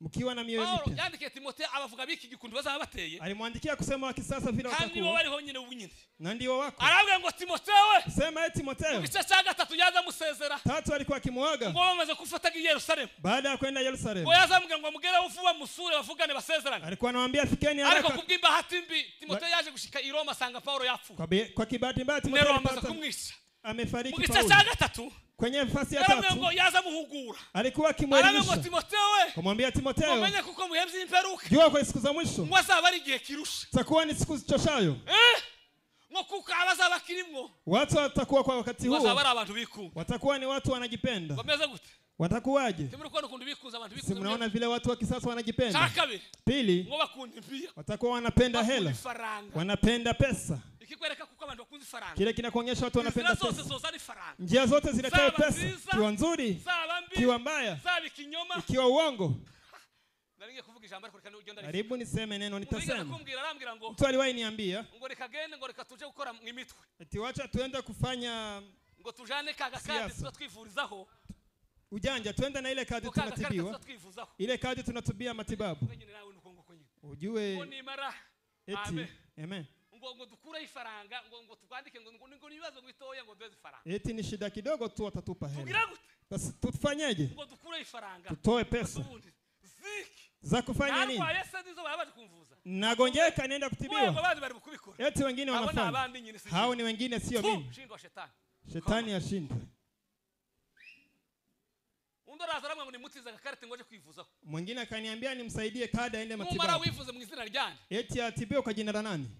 Mkiwa na mioyo mipya. Paulo yandikiye Timotheo abavuga biki gikundi bazaba bateye. Alimwandikia kusema wa kisasa vile watakuwa. Kandi bo bari honyine ubunyine. Na ndio wako. Aravuga ngo Timotheo we. Sema Timotheo. Bicha cha gatatu yaza musezera. Tatu alikuwa akimuaga. Ngo bamaze kufata Yerusalemu. Baada ya kwenda Yerusalemu. Ngo yazamuga ngo mugere ufuwa musure bavugane basezerana. Alikuwa anawaambia fikeni haraka. Ariko kubwimba hatimbi Timotheo yaje gushika i Roma sanga Paulo yapfu. Kwa kibahati mbaya Timotheo amaze kumwisha. Amefariki Paulo. Bicha cha gatatu. Kwenye nafasi ya tatu. Ngo yaza muhugura. Alikuwa akimwelimisha. Aravuga Timotheo we. Kumwambia Timotheo. Umenye kuko muhemzi imperuka. Jua kwa siku za mwisho. Ngo azaba ari gihe kirusha. Takuwa ni siku zichoshayo. Ngo kuko abazaba kirimwo. Watu watakuwa kwa wakati huo. Bazaba ari abantu bikunga. Watakuwa ni watu wanajipenda. Bameze gute? Watakuwaje? Timuri kwa nukundu bikuza abantu bikuza. Simnaona vile watu wa kisasa wanajipenda. Pili. Ngo bakunda impia. Watakuwa wanapenda hela. Wanapenda pesa. Ikikwereka kuko abantu bakunze faranga. Kile kinakuonyesha watu wanapenda pesa. Faranga. Njia zote ziletayo pesa. Kiwa nzuri, kiwa mbaya, ikiwa uongo. Karibu niseme neno nitasema. Mtu aliwahi niambia. Eti wacha tuende kufanya ujanja, tuende na ile kadi tunatibiwa. Ile kadi tunatubia matibabu. Ujue. Eti. Amen. Ngo dukura ifaranga ngo tukandike ngo nibazo gwitoya ngo doze faranga. Eti ni shida kidogo tu watatupa hela. Basi tufanyeje? Ngo dukura ifaranga. Tutoe pesa. Za kufanya nini? Kwa Yesu ndizo babaje kumvuza. Nagonjeka nenda kutibiwa. Ngo bandi bari kubikora. Eti wengine wanafanya. Hao ni wengine sio mimi. Shindwa shetani. Shetani ashindwe. Undoraza ramwe ngo nimutiza gakarite ngoje kwivuza. Mwingine akaniambia nimsaidie kada aende matibabu. Mara wivuze mu izina ryanje. Eti atibiwe kwa jina la nani?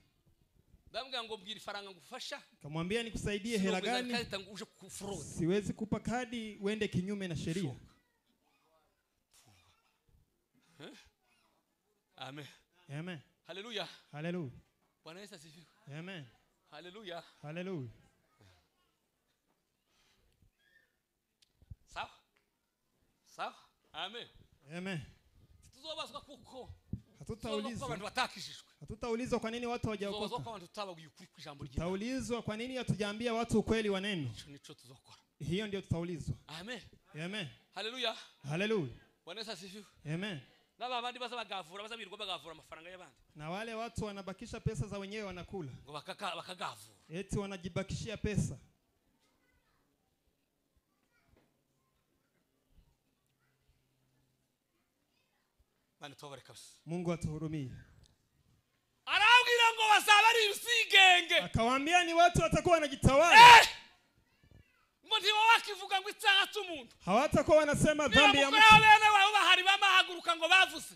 Ndamubwira ngo mbwira ifaranga ngufasha. Kamwambia nikusaidie hela gani? Siwezi kupa kadi uende kinyume na sheria. Amen. Amen. Haleluya. Haleluya. Bwana Yesu asifiwe. Amen. Haleluya. Haleluya. Sawa. Sawa. Amen. Amen. Tuzobazwa kuko Hatutaulizwa kwa nini watu hawajaokoka. Tutaulizwa kwa nini hatujaambia watu ukweli wa neno. Hiyo ndio tutaulizwa. Amen. Amen. Haleluya. Haleluya. Bwana Yesu asifiwe. Amen. Naba abandi bazabagavura bazabirwa bagavura amafaranga y'abandi. Na wale watu wanabakisha pesa za wenyewe wanakula. Ngo bakagavura. Eti wanajibakishia pesa. Mungu atuhurumie. Arabwira ngo bazaba ari usigenge. Akawaambia ni watu watakuwa wanajitawala. Ngo ndibo bakivuga ngo icyaha cy'umuntu. Hawatakuwa wanasema dhambi ya mtu. Bene wao bahari bamahaguruka ngo bavuze.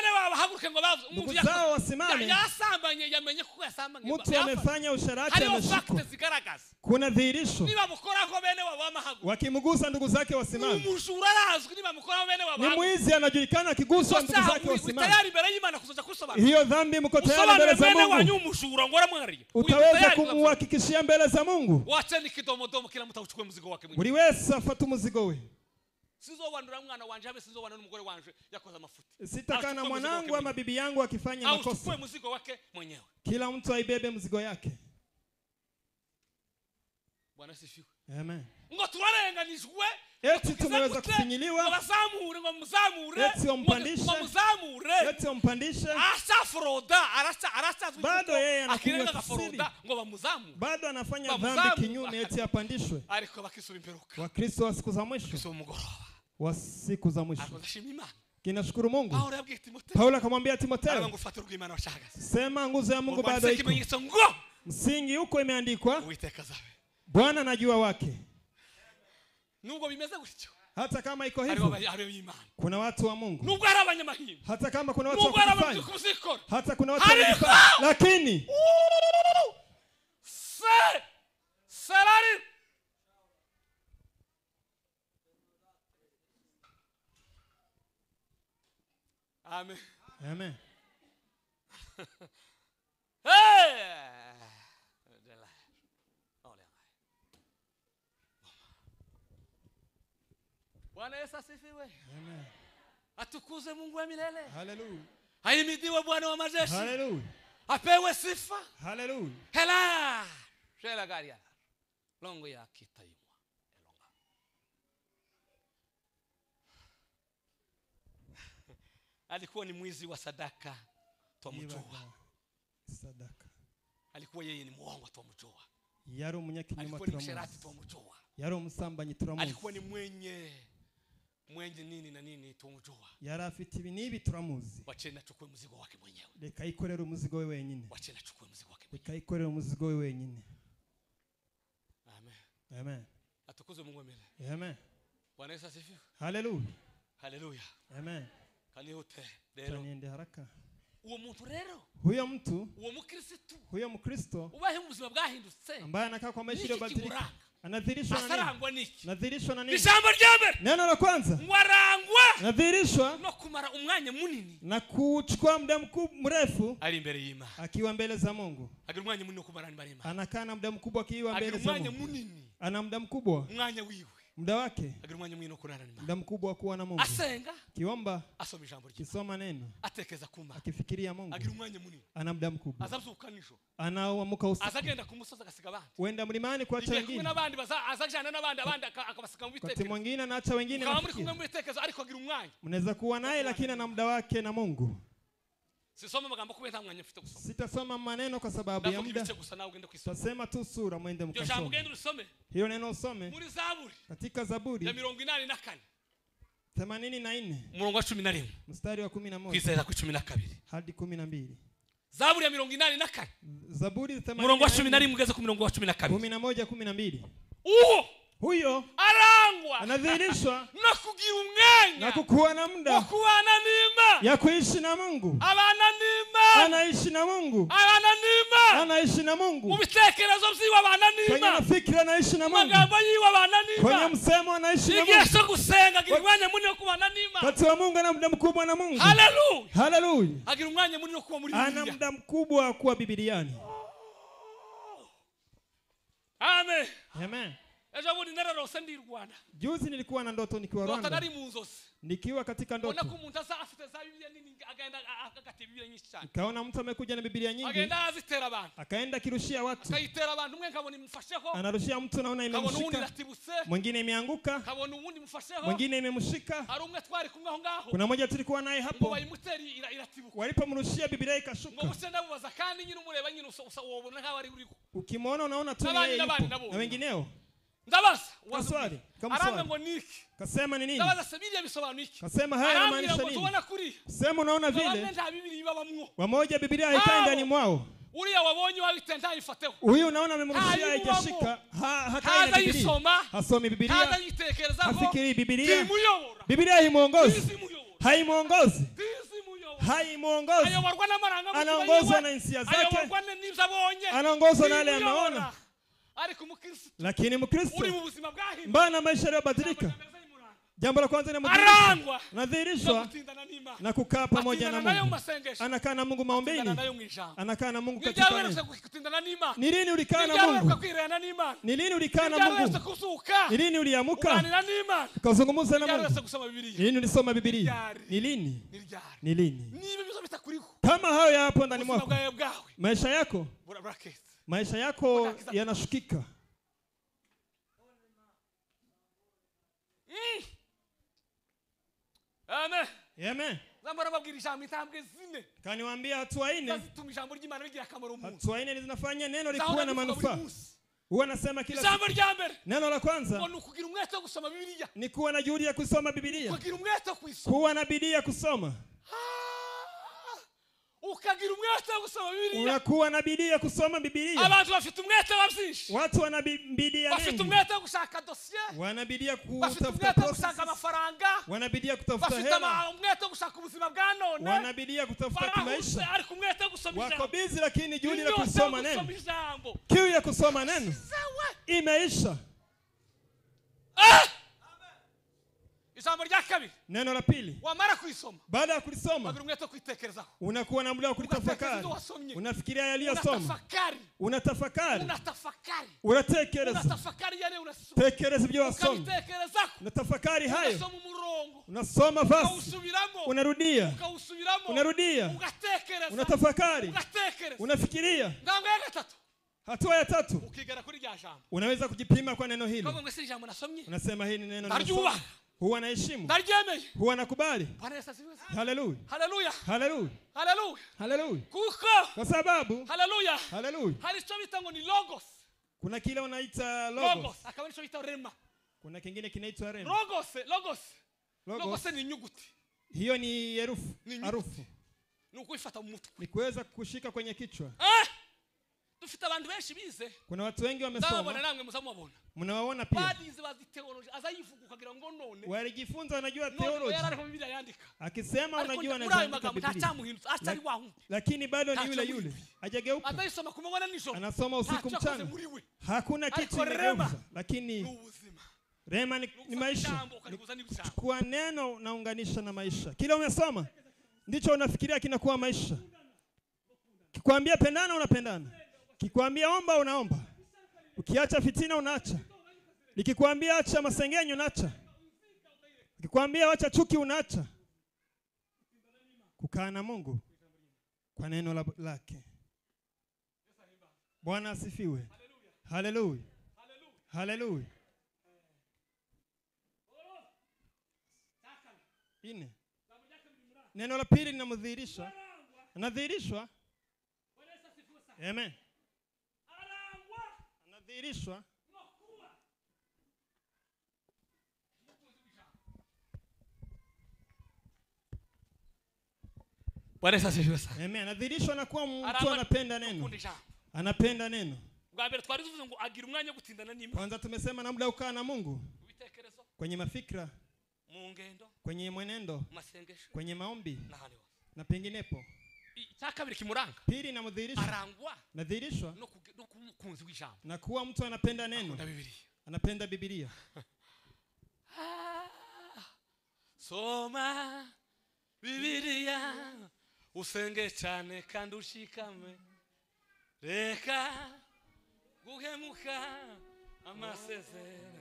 bene wabo haguruke ngo bavuze ndugu zao wasimame. Yasambanye yamenye kuko yasambanye. Mtu amefanya usharati ameshikwa. Kuna dhihirisho. Niba mukora ko bene wabo amahaguruka. Wakimgusa ndugu zake wasimame. Umujura arazwi niba mukora bene wabo. Ni mwizi anajulikana akiguswa ndugu zake wasimame. Tayari mbere y'Imana kuzoja kusobanura. Hiyo dhambi mko tayari mbele za Mungu. Wanyu umujura ngora mwari. Utaweza kumhakikishia mbele za Mungu. Wacha nikidomodomo kila mtu achukue mzigo wake mwenyewe. Buri wese afata umuzigo we. Sizobandura mwana wanje habe sizobana n'umugore wanje yakoze amafuti. Sitakana mwanangu ama bibi yangu akifanya makosa. Achukue mzigo wake mwenyewe. Kila mtu aibebe mzigo yake. Bwana sifiwe. Amen. Ngo turarenganijwe. Eti tumeweza kufinyiliwa. Abazamure ngo muzamure. Eti ompandishe. Muzamure. Eti ompandishe. Asafroda arasa bado yeye anakuwa kafroda ngo bamuzamure. Bado anafanya dhambi kinyume eti apandishwe. Ariko bakisura imperuka. Wakristo wa siku za mwisho. Sio mugoroba. Wa siku za mwisho. Akonashima Imana. Kinashukuru Mungu. Paulo yabwiye Timotheo. Paulo akamwambia Timotheo. Ngufatira rw'Imana washagaze. Sema nguzo ya Mungu bado iko. Msingi huko imeandikwa. Uiteka zawe. Bwana anajua wake. Nubwo bimeze gutyo. Hata kama iko hivyo. Kuna watu wa Mungu. Nubwo ari abanyamahimba. Hata kama kuna watu wa kufanya. Hata kuna watu wa kufanya. Lakini Salari. Amen. Amen. Bwana Yesu asifiwe. Amen. Atukuze Mungu wa milele. Hallelujah. Ahimidiwe Bwana wa majeshi. Hallelujah. Apewe sifa. Hallelujah. Hela. Shela garia. Longo ya kitaimwa. Elonga. Alikuwa ni mwizi wa sadaka. Twamjua. Sadaka. Alikuwa yeye ni muongo twamjua. Yari umunyakinyoma twamjua. Alikuwa ni msherati twamjua. Yari umusambanyi turamuzi. Alikuwa ni mwenye nini na nini twamjua. Yari afite ibi nibi turamuzi. Wachena chukue mzigo wake mwenyewe. Reka ikorera umuzigo we wenyine. Wachena chukue mzigo wake. Reka ikorera umuzigo we wenyine. Amen. Amen. Atukuze Mungu milele. Amen. Bwana Yesu asifiwe. Hallelujah. Hallelujah. Amen. Kanihote rero. Niende haraka. Uwo muntu rero. Huyo mtu. Uwo mukristo. Huyo mkristo. Ubahe ubuzima bwahindutse. Ambaye anakaa kwa maisha yaliyobadilika. Anadhirishwa na nini? Nadhirishwa na nini? Ijambo rya mbere. Neno la kwanza. Warangwa. Nadhirishwa no kumara umwanya munini. Na kuchukua muda mrefu ali imbere y'Imana. Akiwa mbele za Mungu. Agira umwanya munini kumara imbere y'Imana. Anakaa na muda mkubwa akiwa mbele za Mungu. Agira umwanya munini. Ana muda mkubwa. Umwanya wiwe. Muda wake. Agira umwanya munini kurana n'Imana. Muda mkubwa kuwa na Mungu. Asenga. Kiomba. Asoma ijambo rye. Kisoma neno. Atekeza kuma. Akifikiria Mungu. Agira umwanya munini. Ana muda mkubwa. Azabyukanisho. Anaamka usiku. Azagenda kumusoza agasiga abandi. Wenda mlimani kuacha wengine. N'abandi azajana n'abandi akabasika mu bitekerezo. Wakati mwingine anaacha wengine na muri kumwe mu bitekerezo ariko agira umwanya. Mnaweza kuwa naye lakini ana muda wake na Mungu. Sisoma magambo kubera nta mwanya mfite gusoma. Sitasoma maneno kwa sababu ya muda. Tasema tu sura mwende mkasome. Hiyo neno usome. Muri Zaburi. Katika Zaburi. Ya 84. 84. Murongo wa 11. Mstari wa 11. Kwizera ku 12. Hadi 12. Zaburi ya 84. Zaburi 84. Murongo wa 11 ugeze ku murongo wa 12. 11 12. Huyo arangwa anadhihirishwa na kugira umwanya na kukuwa na muda wa kuwana n'Imana ya kuishi na Mungu. Abana n'Imana anaishi na Mungu. Abana n'Imana anaishi na Mungu. Mu bitekerezo by'iwe abana n'Imana. Kwenye fikra anaishi na Mungu. Magambo yiwe abana n'Imana. Kwenye msemo anaishi na Mungu. Yesu gusenga agira umwanya munini wo kubana n'Imana. Kati wa Mungu ana muda mkubwa na Mungu. Hallelujah. Hallelujah. Agira umwanya munini wo kuba muri Biblia. Ana muda mkubwa wa kuwa Bibiliani. Amen. Amen. Ejabundi nararose ndi Rwanda. Juzi nilikuwa na ndoto nikiwa Rwanda. Nari mu nzozi. Nikiwa katika ndoto. Ona ko umuntu afite za Biblia nini agaenda akakata Biblia nyinshi cyane. Kaona mtu amekuja na Biblia nyingi. Agenda azitera abantu. Akaenda kirushia watu. Akayitera abantu umwe nkabona imufasheho. Anarushia mtu naona imemshika. Mwingine imeanguka. Kabona uwundi mufasheho. Mwingine imemshika. Hari umwe twari kumwe aho ngaho. Kuna mmoja tulikuwa naye hapo. Ngo bayimuteri iratibuka. Walipomrushia Biblia ikashuka. Ngo usenda bubaza kandi nyine umureba nyine ubona nkaho ari uriko. Ukimwona unaona tu yeye na wengineo. Ndabaza waswali aranga ngo niki kasema ni nini ndabaza Biblia bisobanura iki kasema haya maanisha nini tubona kuri sema unaona vile nta Biblia babamwo wamoja Biblia haikai ndani mwao uriya wabonye wabitenda ifateho huyu unaona amemrushia haijashika hakai na Biblia hasomi Biblia hajitekerezaho hafikiri Biblia Biblia haimuongozi haimuongozi haimuongozi. ayoborwa n'amarangamutima Anaongozwa na hisia zake, ayoborwa n'ibyo abonye, anaongozwa na yale ameona. ariko umukristo Lakini Mkristo uri mu buzima bwahinduka, mbana maisha yaliyobadilika, jambo la kwanza ni arangwa nadhihirishwa na kukaa pamoja na Mungu. Anakaa na Mungu maombeni, anakaa na Mungu katika neno. Ni lini ulikaa na Mungu? Ni lini ulikaa na Mungu? Ni lini uliamuka ukazungumza na Mungu? Ni lini ulisoma Biblia? Ni lini? Ni lini? Kama hayo yapo ndani mwako, maisha yako yanashukika. Amen. Amen. Zambara babwirisha mitambwe zine. Kaniwaambia hatua 4. Zituma ijambo ry'Imana rigira akamaro mu. Hatua 4 zinafanya neno likuwa na manufaa. Huwa nasema kila jambo rya mbere. Neno la kwanza ni kugira umwete wo gusoma Biblia. Ni kuwa na juhudi ya kusoma Biblia. Kugira umwete wo kusoma. Kuwa na bidii ya kusoma. Ukagira umwete wo gusoma Biblia. Unakuwa na bidii ya kusoma Biblia. Abantu bafite umwete wabyinshi. Watu wana bidii ya nini? Bafite umwete wo gushaka dossier. Wana bidii ya kutafuta gushaka amafaranga. Wana bidii ya kutafuta hela. Bafite umwete wo gushaka ubuzima bwa none. Wana bidii ya kutafuta kimaisha. Ariko umwete wo gusoma ijambo. Wako busy lakini juhudi ya kusoma neno. Kiu ya kusoma neno imeisha. Ijambo rya kabiri. Neno la pili. Wamara kuisoma. Baada ya kulisoma, unakuwa na muda wa kulitafakari. Unafikiria yaliyosoma. Unatafakari. Unatekereza. Tekereza ibyo wasoma. Unatafakari hayo. Unasoma verse. Unarudia. Unarudia. Unatafakari. Unafikiria. Hatua ya 3. Unaweza kujipima kwa neno hili. Unasema hili neno nimesoma. Huwa naheshimu. Huwa nakubali. Haleluya. Haleluya. Haleluya. Haleluya. Haleluya. Kuko. Kwa sababu. Haleluya. Haleluya. Halicho bitango ni logos. Kuna kile unaita logos. Logos. Akabalisho bita rema. Kuna kingine kinaitwa rema. Logos ni nyuguti. Hiyo ni herufi. Harufu. Nukuifata mu mutwe. Ni kuweza kushika kwenye kichwa. Dufite abantu benshi bize. Kuna watu wengi wamesoma. Ndabona namwe muzamubona. Mnawaona pia. Badize bazi theology azayivuga ukagira ngo none. Walijifunza wanajua theology. Akisema unajua anaandika Biblia. Lakini bado ni yule yule. Hajageuka. Ataisoma kumwona nijoro. Anasoma usiku mchana. Hakuna kitu kimegeuza. Lakini rema ni maisha. Kwa neno unaunganisha na maisha. Kila umesoma ndicho unafikiria kinakuwa maisha. Kikwambia pendana unapendana. Kikwambia omba unaomba. Ukiacha fitina unaacha. Nikikwambia acha masengenyo unaacha. Nikikwambia acha chuki unaacha. Kukaa na Mungu kwa neno lake. Bwana asifiwe. Haleluya. Haleluya. Ine. Neno la pili linamdhihirisha. Anadhihirishwa. Amen. Anadhihirishwa. Bwana asifiwe sana. Amen. Anadhihirishwa na kuwa mtu anapenda neno. Anapenda neno. Ngabere twari tuvuze ngo agira umwanya gutindana n'Imana. Kwanza tumesema na muda ukaa na Mungu. Kwenye mafikra, mu ngendo, kwenye mwenendo, masengesho, kwenye maombi na penginepo. Cyakabiri kimuranga. Pili namdhihirisha. Arangwa. Nadhihirishwa no kukunzi w'ijambo. Na kuwa mtu anapenda neno. Anapenda Biblia. Soma Biblia usenge cyane kandi ushikame. Reka guhemuka amasezerano.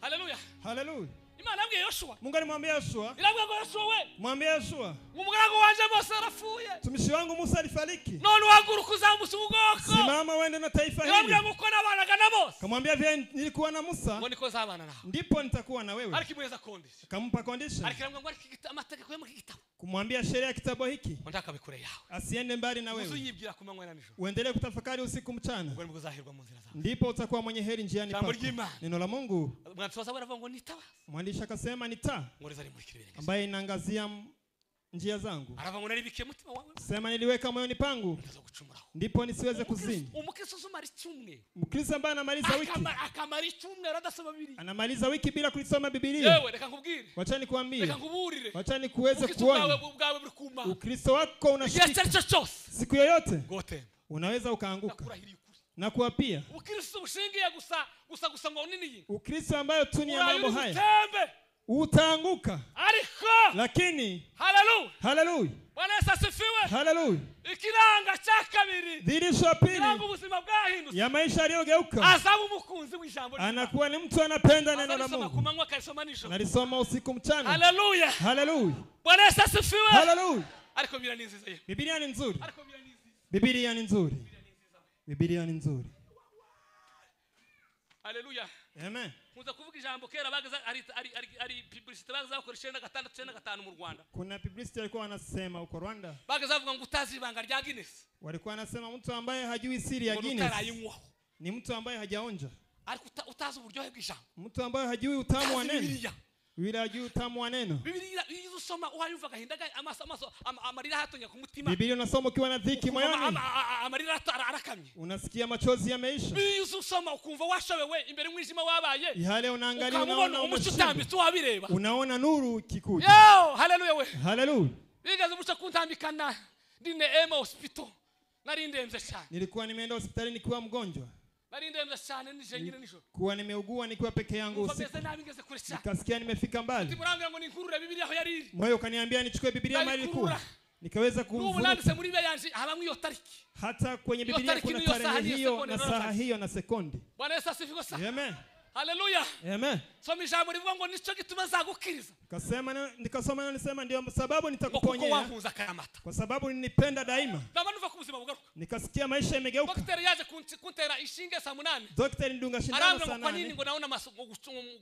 Haleluya. Haleluya. Imana yabwiye Yoshua. Mungu alimwambia Yoshua. Irabwiye ngo Yoshua we. Mwambie Yoshua. Umugaragu wanje Mose arafuye. Tumishi wangu Musa alifariki. None waguruka uzamusa ubwoko. Simama uende na taifa hili. Irabwiye ngo kona abanaga na Mose. Kamwambia vile nilikuwa na Musa. Ngo niko zabana nawe. Ndipo nitakuwa na wewe. Alikimweza condition. Kampa condition. Alikiramwa ngo amategeko yo mu kitabu. Kumwambia sheria ya kitabu hiki. Ndaka bikure yawe. Asiende mbali na wewe. Uzuyibwira kumanywa na nijoro. Uendelee kutafakari usiku mchana. Ngo muzahirwa mu nzira zawe. Ndipo utakuwa mwenye heri njiani pako. Neno la Mungu. Mwandishi baravuga ngo nitawa. Mwandishi akasema ni taa ngoreza rimurikira ibirenge ambaye inaangazia njia zangu. Aravuga ngo naribikiye mutima wawe. Sema niliweka moyoni pangu ndipo nisiweze kuzini. Umukristo usoma icyumweru. Mkristo ambaye anamaliza wiki. Akamara icyumweru adasoma Bibiliya. Anamaliza wiki bila kusoma Biblia. Yewe reka nkubwire. Wacha nikwambie. Reka nkuburire. Wacha nikuweze kuona. Ukristo wako unashika. Siku yoyote gote unaweza ukaanguka. Na kuapia. Ukristo ushingiye gusa ngo nini? Ukristo ambayo tu ni mambo haya. Utaanguka. Lakini haleluya. Bwana Yesu asifiwe. Haleluya. Ikiranga cha kabiri. Dhihirisho pili. Kiranga ubuzima bwahindutse. Ya maisha yaliyogeuka. Azabu umukunzi w'ijambo. Anakuwa ni mtu anapenda neno la Mungu. Kumanywa kaisoma nijoro. Nalisoma usiku mchana. Haleluya. Haleluya. Bwana Yesu asifiwe. Haleluya. Ariko Biblia ni nziza. Biblia ni nzuri. Ariko Biblia ni nziza. Biblia ni nzuri. Biblia ni nzuri. Haleluya. Amen. Muza kuvuga ijambo kera bagaza ari publicity bagaza bakoresha 96 mu Rwanda. Kuna publicity walikuwa wanasema huko Rwanda. Bagaza bavuga ngo utazi ibanga rya Guinness. Walikuwa wanasema mtu ambaye hajui siri ya Guinness ni mtu ambaye hajaonja. Ariko utazi uburyohe bw'ijambo. Mtu ambaye hajui utamu wa neno. Yule hajui utamu wa neno. Biblia usoma uhayumva gahindaga amaso amarira hatonya ku mutima. Biblia unasoma ukiwa na dhiki moyoni. Amarira arakamye. Unasikia machozi yameisha. Biblia usoma ukumva washobewe imbere mwijima wabaye. Ihale unaangalia unaona umucutambi tuwabireba. Unaona nuru kikuja. Yo, haleluya we. Haleluya. Bigaze mucha kuntambikana ndine ema hospital. Narindemze cyane. Nilikuwa nimeenda hospitali nikiwa mgonjwa. Narindemze cyane nije nyine nijo. Kuwa nimeugua nikiwa peke yangu usiku. Nikasikia nimefika mbali. Ngo nikurure Biblia aho yari. Moyo kaniambia nichukue Biblia mahali ilikuwa. Nikaweza kuvuta. Hata kwenye Biblia kuna tarehe hiyo na saa hiyo na sekondi. Bwana Yesu asifiwe sana. Amen. Haleluya. Amen. Soma ijambo rivuga ngo nico gituma zagukiriza. Nikasoma na nisema ndio sababu nitakuponyea. Kwa sababu ninipenda daima. Nikasikia maisha yamegeuka. Daktari yaje kuntera ishinge saa 8. Daktari ndunga shindano saa 8. Kwa nini ngo naona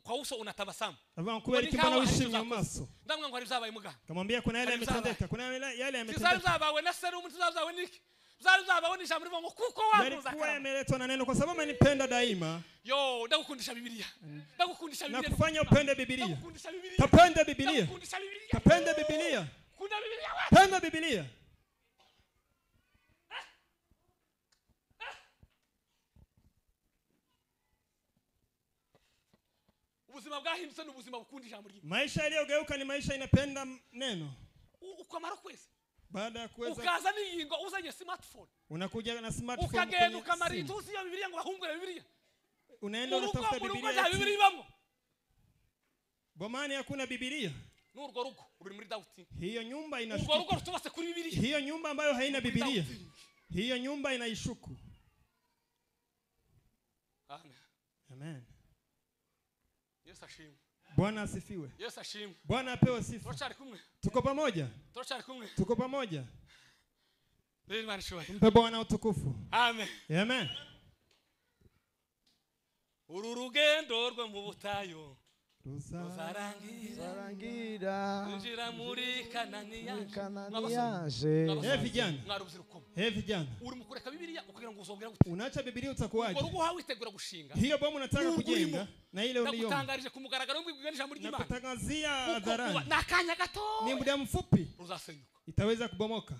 kwa uso unatabasamu? Avanga kubera kimbona wishimye maso. Ndamwe ngo hari zabaye muga. Kamwambia kuna yale yametendeka, kuna yale yametendeka. Zari zabawe na serum zabawe niki? Zari zabawe ni jambo rivuga ngo kuko wakuza kama. Yameletwa na neno kwa sababu anipenda daima. Yo, ndakukundisha Biblia. Ndakukundisha Biblia. Na kufanya upende Biblia. Kapenda Biblia. Kapenda Biblia. Kuna Biblia wapi? Penda Biblia. Ubuzima bwahindutse n'ubuzima bukunda ijambo ry'Imana. Maisha yaliyogeuka ni maisha inapenda neno. Ukamara kwezi. Baada ya kuweza ukaza n'iyingo uzanye smartphone. Unakuja na smartphone. Ukagenda ukamara ituzi ya Biblia ngo bahungure Biblia. Unaenda unatafuta Biblia. Bomani hakuna Biblia. N'urwo rugo ruri muri Dawudi. Hiyo nyumba inashuku. Urwo rugo rutubase kuri Biblia. Hiyo nyumba ambayo haina Biblia. Hiyo nyumba inaishuku. Amen. Amen. Yesu ashimwe. Bwana asifiwe. Yesu ashimwe. Bwana apewe sifa. Turachari kumwe. Tuko pamoja. Turachari kumwe. Tuko pamoja. Ndio maana shwa. Mpe Bwana utukufu. Amen. Amen. Uru rugendo rwo mu butayo. Ruzarangira. Njira muri Kanani yaje. Vijana. Mwarubiruko. Vijana. Uri mukureka Biblia ukagira ngo uzongera gute? Unaacha Biblia utakuwaje? Urugo hawe witegura gushinga. Hiyo bomu unataka kujenga na ile uliyo. Nakutangarije ku mugaragaro mbibwira ijambo ry'Imana. Nakutangazia hadharani. Nakanya gato. Ni muda mfupi. Uzasenyuka. Itaweza kubomoka.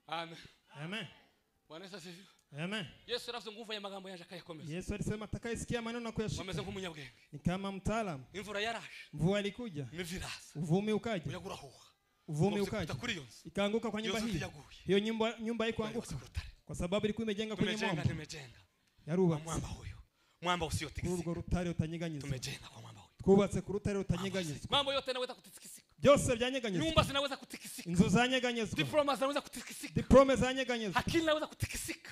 Amen. Amen. Bwana Yesu asifiwe. Amen. Yesu ravuze nguvu ya magambo yanje akayakomeza. Yesu alisema atakayesikia maneno na kuyashika. Wameze nk'umunyabwenge. Ni kama mtaalamu. Imvura yarashe. Mvua ilikuja. Mivirasi. Uvumi ukaja. Uyagurahuha. Uvumi ukaja. Ikaanguka kwa nyumba hii. Hiyo nyumba haikuanguka. Kwa sababu ilikuwa imejenga kwenye mwamba. Tumejenga. Yaruba. Mwamba huyo. Mwamba usiotikisika. Urwo rutare utanyeganyizwa. Tumejenga kwa mwamba huyo. Twubatse ku rutare utanyeganyizwa. Mambo yote yanaweza kutikisika. Byose byanyeganyizwa. Nyumba zinaweza kutikisika. Inzu zanyeganyizwa. Diploma zinaweza kutikisika. Diploma zanyeganyizwa. Akili inaweza kutikisika.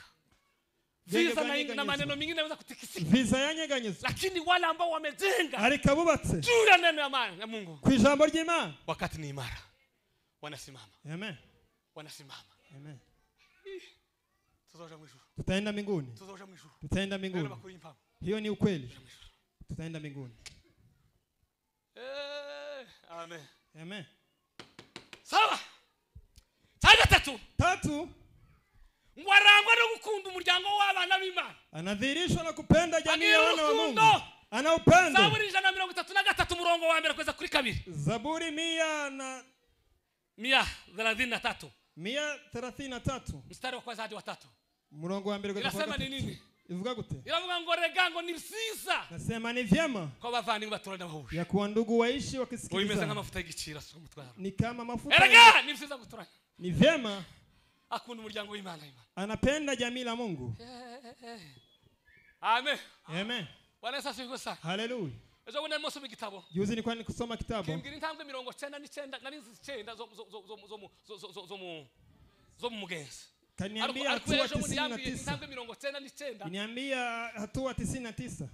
Visa na maneno mengine yanaweza kutikisika. Visa yanyeganyizwa. Lakini wale ambao wamejenga ariko bubatse juu ya neno ya Mungu ku ijambo ry'Imana wakati ni imara wanasimama. Amen. Wanasimama. Amen. Tuzoja mwisho. Tutaenda mbinguni. Tuzoja mwisho. Tutaenda mbinguni. Hiyo ni ukweli. Tutaenda mbinguni. Amen. Amen. Sawa. Tatu. Ngwarangwa no gukunda umuryango w'abana b'Imana. Anadhirishwa na kupenda jamii ya wana wa Mungu. ana upendo. Zaburi 133 murongo wa mbere kweza kuri kabiri. Zaburi 133 mstari wa kwanza hadi wa 3 murongo wa mbere kweza inasema ni nini? Ivuga gute? Iravuga ngo regango ni vyiza. Nasema ni vyema kwa bavandimwe batorana bahuje. Ya kuwa ndugu waishi wakisikilizana. Uimeza kama mafuta y'igiciro so mutwara. Ni kama mafuta. Erega ni vyiza gutorana. Ni vyema akunda umuryango w'Imana. Anapenda jamii la Mungu. Amen. Amen. Bwana Yesu asifiwe sana. Hallelujah. Ejo bundi nasoma igitabo. Juzi nilikuwa nikusoma kitabu. Kimbiri intambwe 99 nari 9 zo mu mugenzi. Kaniambia hatua 99. Kaniambia hatua 99.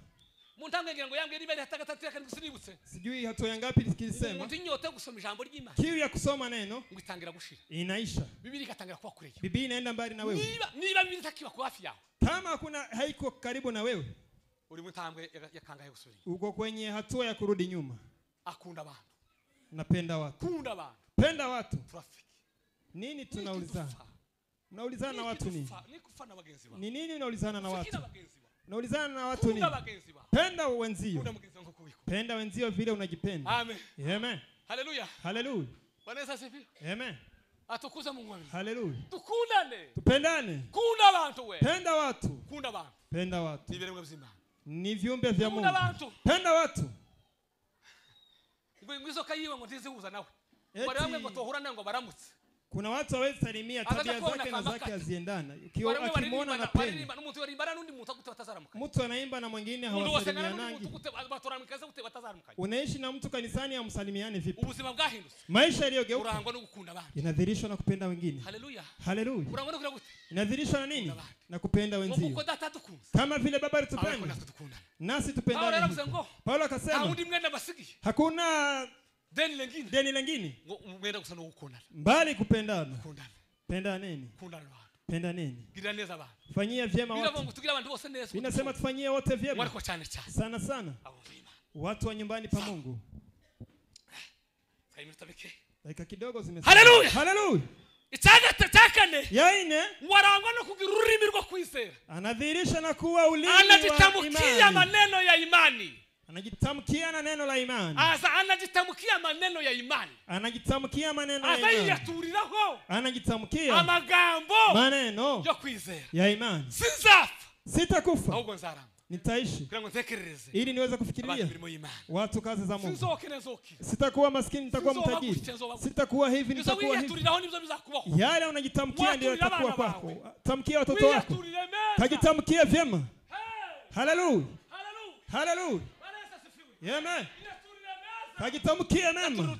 Muntambwe ngira ngo yambye ribere hatagatu yakanibusibutse. Sijui hatua ya ngapi nikilisema. Umuntu inyote gusoma ijambo ry'Imana. Kiu ya kusoma neno ngitangira gushira. Inaisha. Biblia ikatangira kuwa kure. Biblia inaenda mbali na wewe. Niba Biblia itakiwa kwa afya yako. Kama hakuna haiko karibu na wewe. Uri mutambwe yakangaye gusubira. Uko kwenye hatua ya kurudi nyuma. Akunda abantu. Napenda watu. Kunda abantu. Penda watu. Traffic. Nini tunaulizana? Unaulizana na watu nini? Ni kufana bagenzi wao. Ni nini unaulizana na watu? Bagenzi wao. Unaulizana na watu nini? Penda wenzio. Penda wenzio vile unajipenda. Amen. Amen. Hallelujah. Hallelujah. Bwana Yesu asifiwe. Amen. Atukuza Mungu wangu. Hallelujah. Tukundane. Tupendane. Kunda abantu we. Penda watu. Kunda abantu. Penda watu. Ni biremwe bizima. Ni viumbe vya Mungu. Kunda abantu. Penda watu. Ngwizo kayiwe ngo ndizihuza nawe. Bari bamwe ngo tohurana ngo baramutse. Kuna watu hawezi salimia tabia zake na zake haziendana. Ukiona akimwona anapenda. Mtu anaimba na mwingine hawasalimianangi. Unaishi na mtu kanisani hamsalimiane vipi? Maisha yaliyogeuka inadhihirishwa na kupenda wengine. Haleluya. Haleluya. Inadhihirishwa na nini? Na kupenda wenzio. Kama vile Baba alitupenda nasi tupendane. Paulo akasema hakuna deni lengine mbali kupendana. Penda nini? Penda nini? Fanyia vyema watu. Ninasema tufanyie wote vyema. Sana sana watu wa nyumbani pa Mungu. Dakika kidogo zimesema. Haleluya. Haleluya. Itakane. Yaine warangwa no kugira ururimi rwo kwizera. Anadhihirisha na kuwa ulimi wa anajitamkia maneno ya imani. Anajitamkia na neno la imani. Asa anajitamkia maneno ya imani. Anajitamkia maneno ya imani. Asa yaturiraho. Anajitamkia amagambo maneno yo kwizera ya imani. Sinzafa. Sitakufa. Ahubwo nzaramba. Nitaishi. Ili niweze kufikiria watu kazi za Mungu. Sitakuwa maskini, nitakuwa mtajiri. Sitakuwa hivi, nitakuwa hivi. Yale unajitamkia ndio yatakuwa kwako. Tamkia watoto wako. Kajitamkia vyema. Haleluya. Haleluya. Amen. Kajitamkia mema.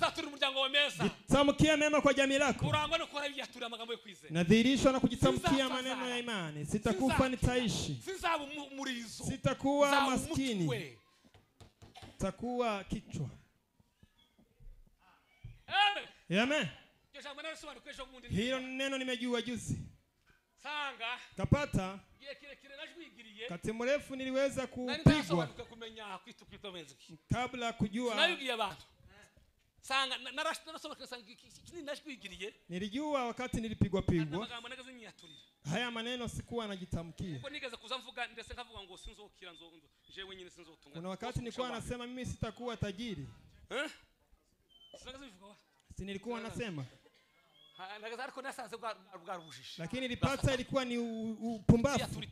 Jitamkia mema kwa jamii lako. Nadhihirishwa na kujitamkia maneno ya imani. Sitakufa, nitaishi. Sitakuwa maskini. Sitakuwa kichwa. Amen. Hilo neno nimejua juzi. Kapata kati mrefu niliweza kupigwa kabla kujua. Nilijua wakati nilipigwa haya maneno sikuwa najitamkia. Kuna wakati nilikuwa nasema mimi sitakuwa tajiri. Si nilikuwa nasema. Lakini nilipata ilikuwa ni upumbavu.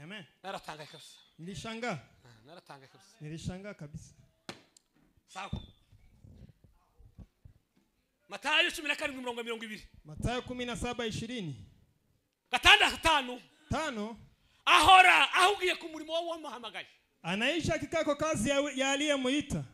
Amen. Nilishangaa. Nilishangaa kabisa. Sawa. Mathayo 17:20. Mathayo 17:20. Gatandatu 5. Ahora ahugiye ku murimo wo wamuhamagaye. Anaisha kikako kazi ya aliyemuita.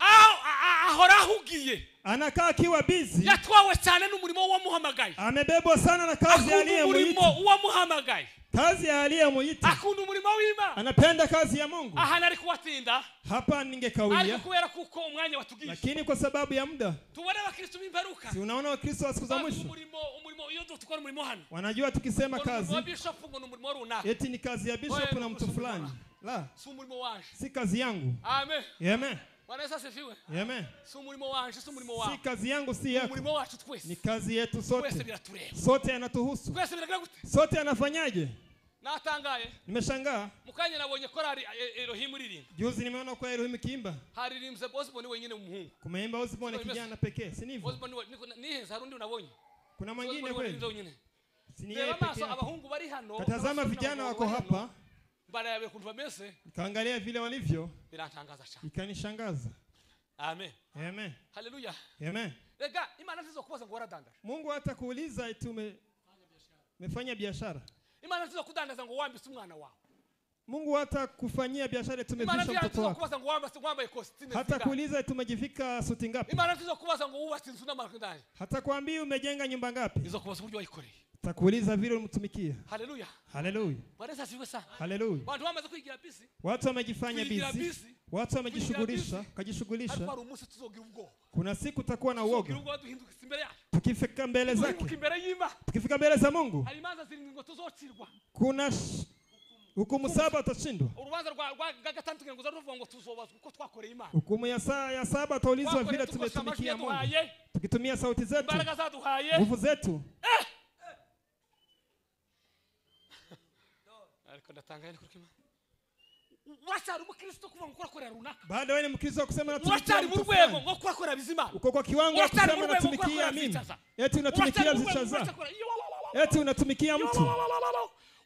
Ahora ahugiye. Anakaa akiwa busy. Yatwawe cyane n'umurimo wo wamuhamagaye. Amebebwa sana na kazi ya aliyemuita. Umurimo wamuhamagaye. Kazi ya aliyemuita. Akunda umurimo w'Imana. Anapenda kazi ya Mungu. Aha nari kuwatinda. Hapa ningekawia. Alikuwera kuko umwanya watugisha. Lakini kwa sababu ya muda. Tuone Wakristo bimperuka. Si unaona Wakristo wa siku za mwisho. Umurimo iyo tukora umurimo hano. Wanajua tukisema kazi. Bishop ngo umurimo runaka. Eti ni kazi ya bishop na mtu fulani. La. Si umurimo wanje. Si kazi yangu. Amen. Amen. Bwana Yesu asifiwe. Amen. Si umurimo wanje, si umurimo wako. Si kazi yangu, si yako. Umurimo wacu twese. Ni kazi yetu sote. Twese biratureba. Sote yanatuhusu. Twese biragira gute? Sote anafanyaje? natangaye nimeshangaa mukanye nabonye korari Elohim iririmba juzi nimeona kwa Elohim kiimba haririmbye Osborne wenyine umuhungu kumeimba Osborne kijana pekee si ndivyo Osborne ni harundi unabonye kuna mwingine kweli si yeye pekee abahungu bari hano katazama vijana wako hapa baada ya kuntu bameze kaangalia vile walivyo birantangaza cyane ikanishangaza amen amen haleluya amen rega imana nzizo kubaza ngo waradanda Mungu hata kuuliza eti umefanya biashara imana nzizo kudandaza ngo wambise umwana wao Mungu hata kufanyia biashara tumevisha mtoto wako kubaza ngo wambaye costume hata kuuliza tumejivika suti ngapi imana nzizo kubaza ngo ubatse inzu n'amakandani hata kuambia umejenga nyumba ngapi nzizo kubaza uburyo wayikoreye takuuliza vile umtumikia haleluya haleluya baresa siwe sana haleluya watu wamaze kwigira busy watu wamejifanya busy watu wamejishughulisha kuna siku tutakuwa na uoga tukifika mbele zake tukifika mbele za Mungu kuna hukumu 7 utashindwa hukumu ya 7 utaulizwa vile tumetumikia Mungu tukitumia sauti zetu nguvu zetu Wachari mukristo kuva ngo kurakora runaka baada wewe ni mkristo kusema wachari mu rwego ngo kurakora bizima uko kwa kiwango kusema natumikia mimi eti unatumikia vichaza eti unatumikia mtu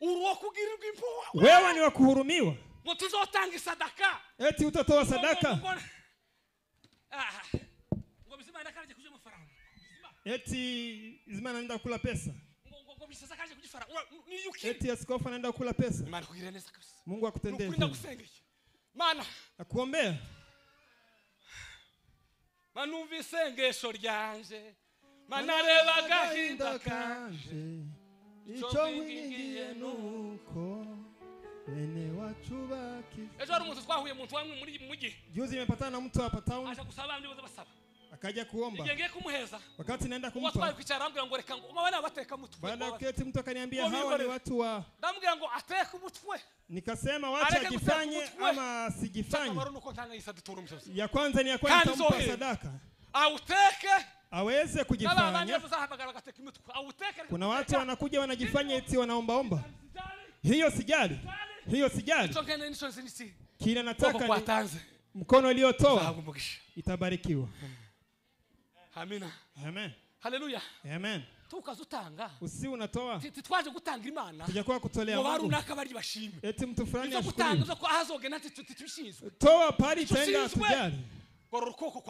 uruo kugirirwa impuwa wewe ni wa kuhurumiwa ngo tuzotanga sadaka eti utatoa sadaka ngo bizima ndakaje kuje mafaranga eti bizima anaenda kula pesa ngo bisasa kaje kujifara ni yuki eti askofu anaenda kula pesa imana kugira neza kabisa Mungu akutendee ukunda gusengeye mana akuombea manumva isengesho ryanje manareba gahinda kanje ico ngiye nuko bene wacu baki ejo ari umuntu twahuye umuntu wamwe muri mugi juzi nimepatana na mtu hapa town acha kusaba abandi boza basaba akaja kuomba ngiye kumuheza wakati naenda kumpa watu kwicara ambira ngo reka ngo mabana bateka mutwe baada keti mtu akaniambia hawa ni watu wa ndambira ngo ateka mutwe nikasema wacha ajifanye ama asijifanye ya kwanza ni ya kwanza kumpa sadaka auteke aweze kujifanya kuna watu wanakuja wanajifanya eti wanaombaomba hiyo sijali kila nataka ni mkono uliotoa itabarikiwa amina amen haleluya amen tukazutanga usi unatoa titwaje gutanga imana tujakuwa kutolea Mungu barunaka bari bashime eti mtu fulani ashukuru ko ahazoge nati tutishinzwe toa pali tenda tujali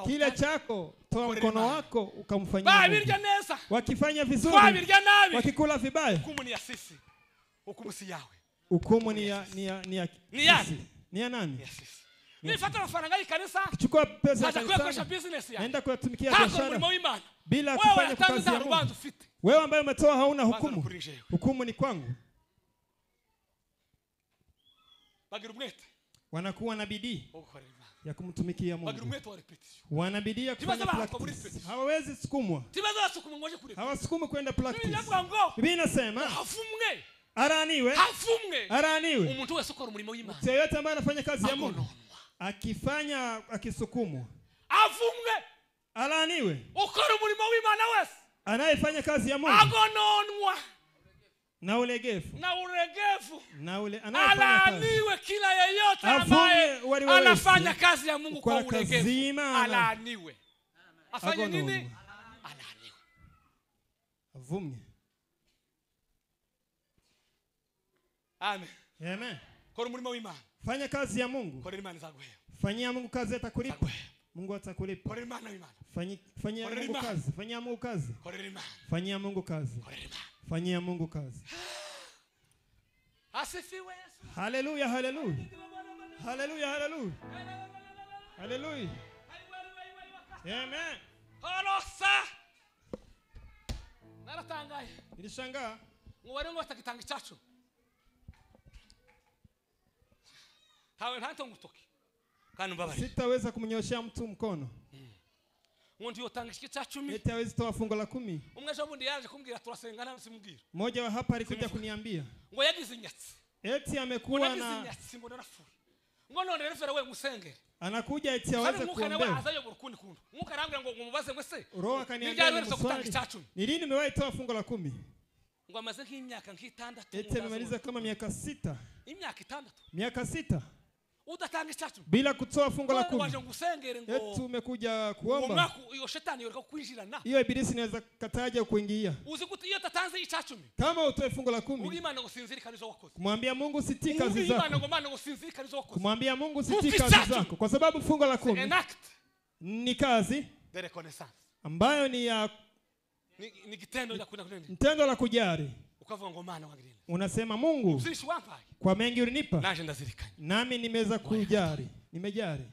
kile chako toa mkono wako ukamfanyia babirya neza wakifanya vizuri babirya nabi wakikula vibaya hukumu ni ya sisi hukumu si yawe hukumu ni ya nani ya sisi nifata mafaranga y'ikanisa chukua pesa za business yako nenda kuyatumikia biashara bila kufanya kazi ya Mungu wewe ambaye umetoa hauna hukumu ni kwangu wanakuwa na bidii ya kumtumikia Mungu wanabidii ya kufanya practice hawawezi sukumwa hawasukumwi kwenda practice Biblia inasema araniwe umuntu wese ukora umurimo w'Imana yeyote ambaye anafanya kazi ya Mungu akisukumwa afumwe araniwe ukora umurimo w'Imana wese anayefanya kazi ya Mungu agononwa na ulegevu alaniwe kila yeyote ambaye anafanya kazi ya Mungu kwa ulegevu alaniwe afanye nini alaniwe avumwe amen kora umurimo w'Imana fanya kazi ya Mungu kora Imana izaguhera fanyia Mungu kazi atakulipa Mungu atakulipa kora Imana fanyia Mungu kazi fanyia Mungu kazi kora Imana fanyia Mungu kazi fanyia Mungu kazi asifiwe Yesu haleluya amen halosa naratangaye nilishangaa ngwari ngo atakitanga cyacu hawe ntanto ngutoki kandi mbabari sitaweza kumnyoshia mtu mkono Ngo yotanga iki cya 10 eti hawezi toa fungo la 10 umwe jo bundi yaje kumbwira turasengana simubwira mmoja wa hapa alikuja kuniambia ngo yagize inyatsi eti amekuwa na ngo none refera we musengere anakuja eti aweze kuombewa azayobora kundi kundu muka arambira ngo mubaze mwese roho akaniambia ni lini nimewahi toa fungo la 10 ngo amaze nk'imyaka nk'itandatu eti amemaliza kama miaka 6 imyaka itandatu miaka 6 udatanga icyacu bila kutoa fungo la 10 waje ngusengere ngo eti umekuja kuomba iyo shetani yoreka kuinjirana hiyo ibilisi inaweza kataja kuingia uzi kuti iyo tatanze icyacu kama utoe fungo la 10 ugimana ngo sinzirikanizo wakoze kumwambia Mungu sitii kazi zako ugimana ngo mana ngo sinzirikanizo wakoze kumwambia Mungu sitii kazi zako kwa sababu fungo la 10 ni kazi de reconnaissance ambayo ni ya ni kitendo cha kuna mtendo la kujari ukavuga ngo mana wangirina unasema Mungu kwa mengi ulinipa naje ndazirikanye nami nimeweza kujari nimejari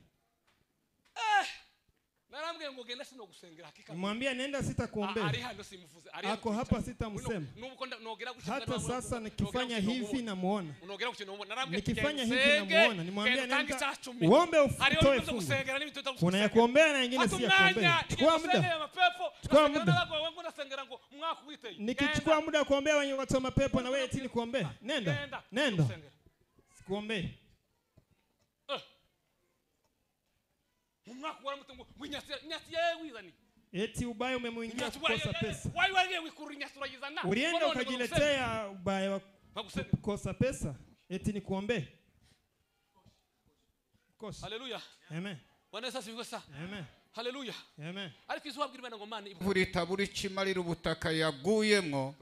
narambwiye ngo genda sino gusengera hakika mwambie nenda sitakuombea ari hano simuvuze ako hapa sitamsema hata sasa nikifanya hivi namuona nikifanya hivi namuona nimwambia nenda uombe utoe fungu kuna ya kuombea na nyingine si ya kuombea chukua muda nikichukua muda kuombea wenye watu wa mapepo na wewe eti nikuombea nenda sikuombee umwakura mutungo winyasi yewe wizani eti ubaya umemuingia kukosa pesa wai wage wikuru nyasura yizana ulienda ukajiletea ubaya wa kukosa pesa eti nikuombee kosa haleluya amen Bwana sasa yuko sawa amen haleluya amen ariko izwabwira ngo mana burita buri kimarira ubutaka yaguyemo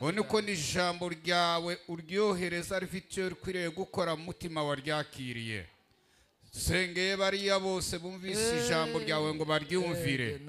bone ko ni jambo ryawe uryohereza rifite rikwiriye gukora mu mutima waryakiriye sengeye bariya bose bumvise ijambo ryawe ngo baryumvire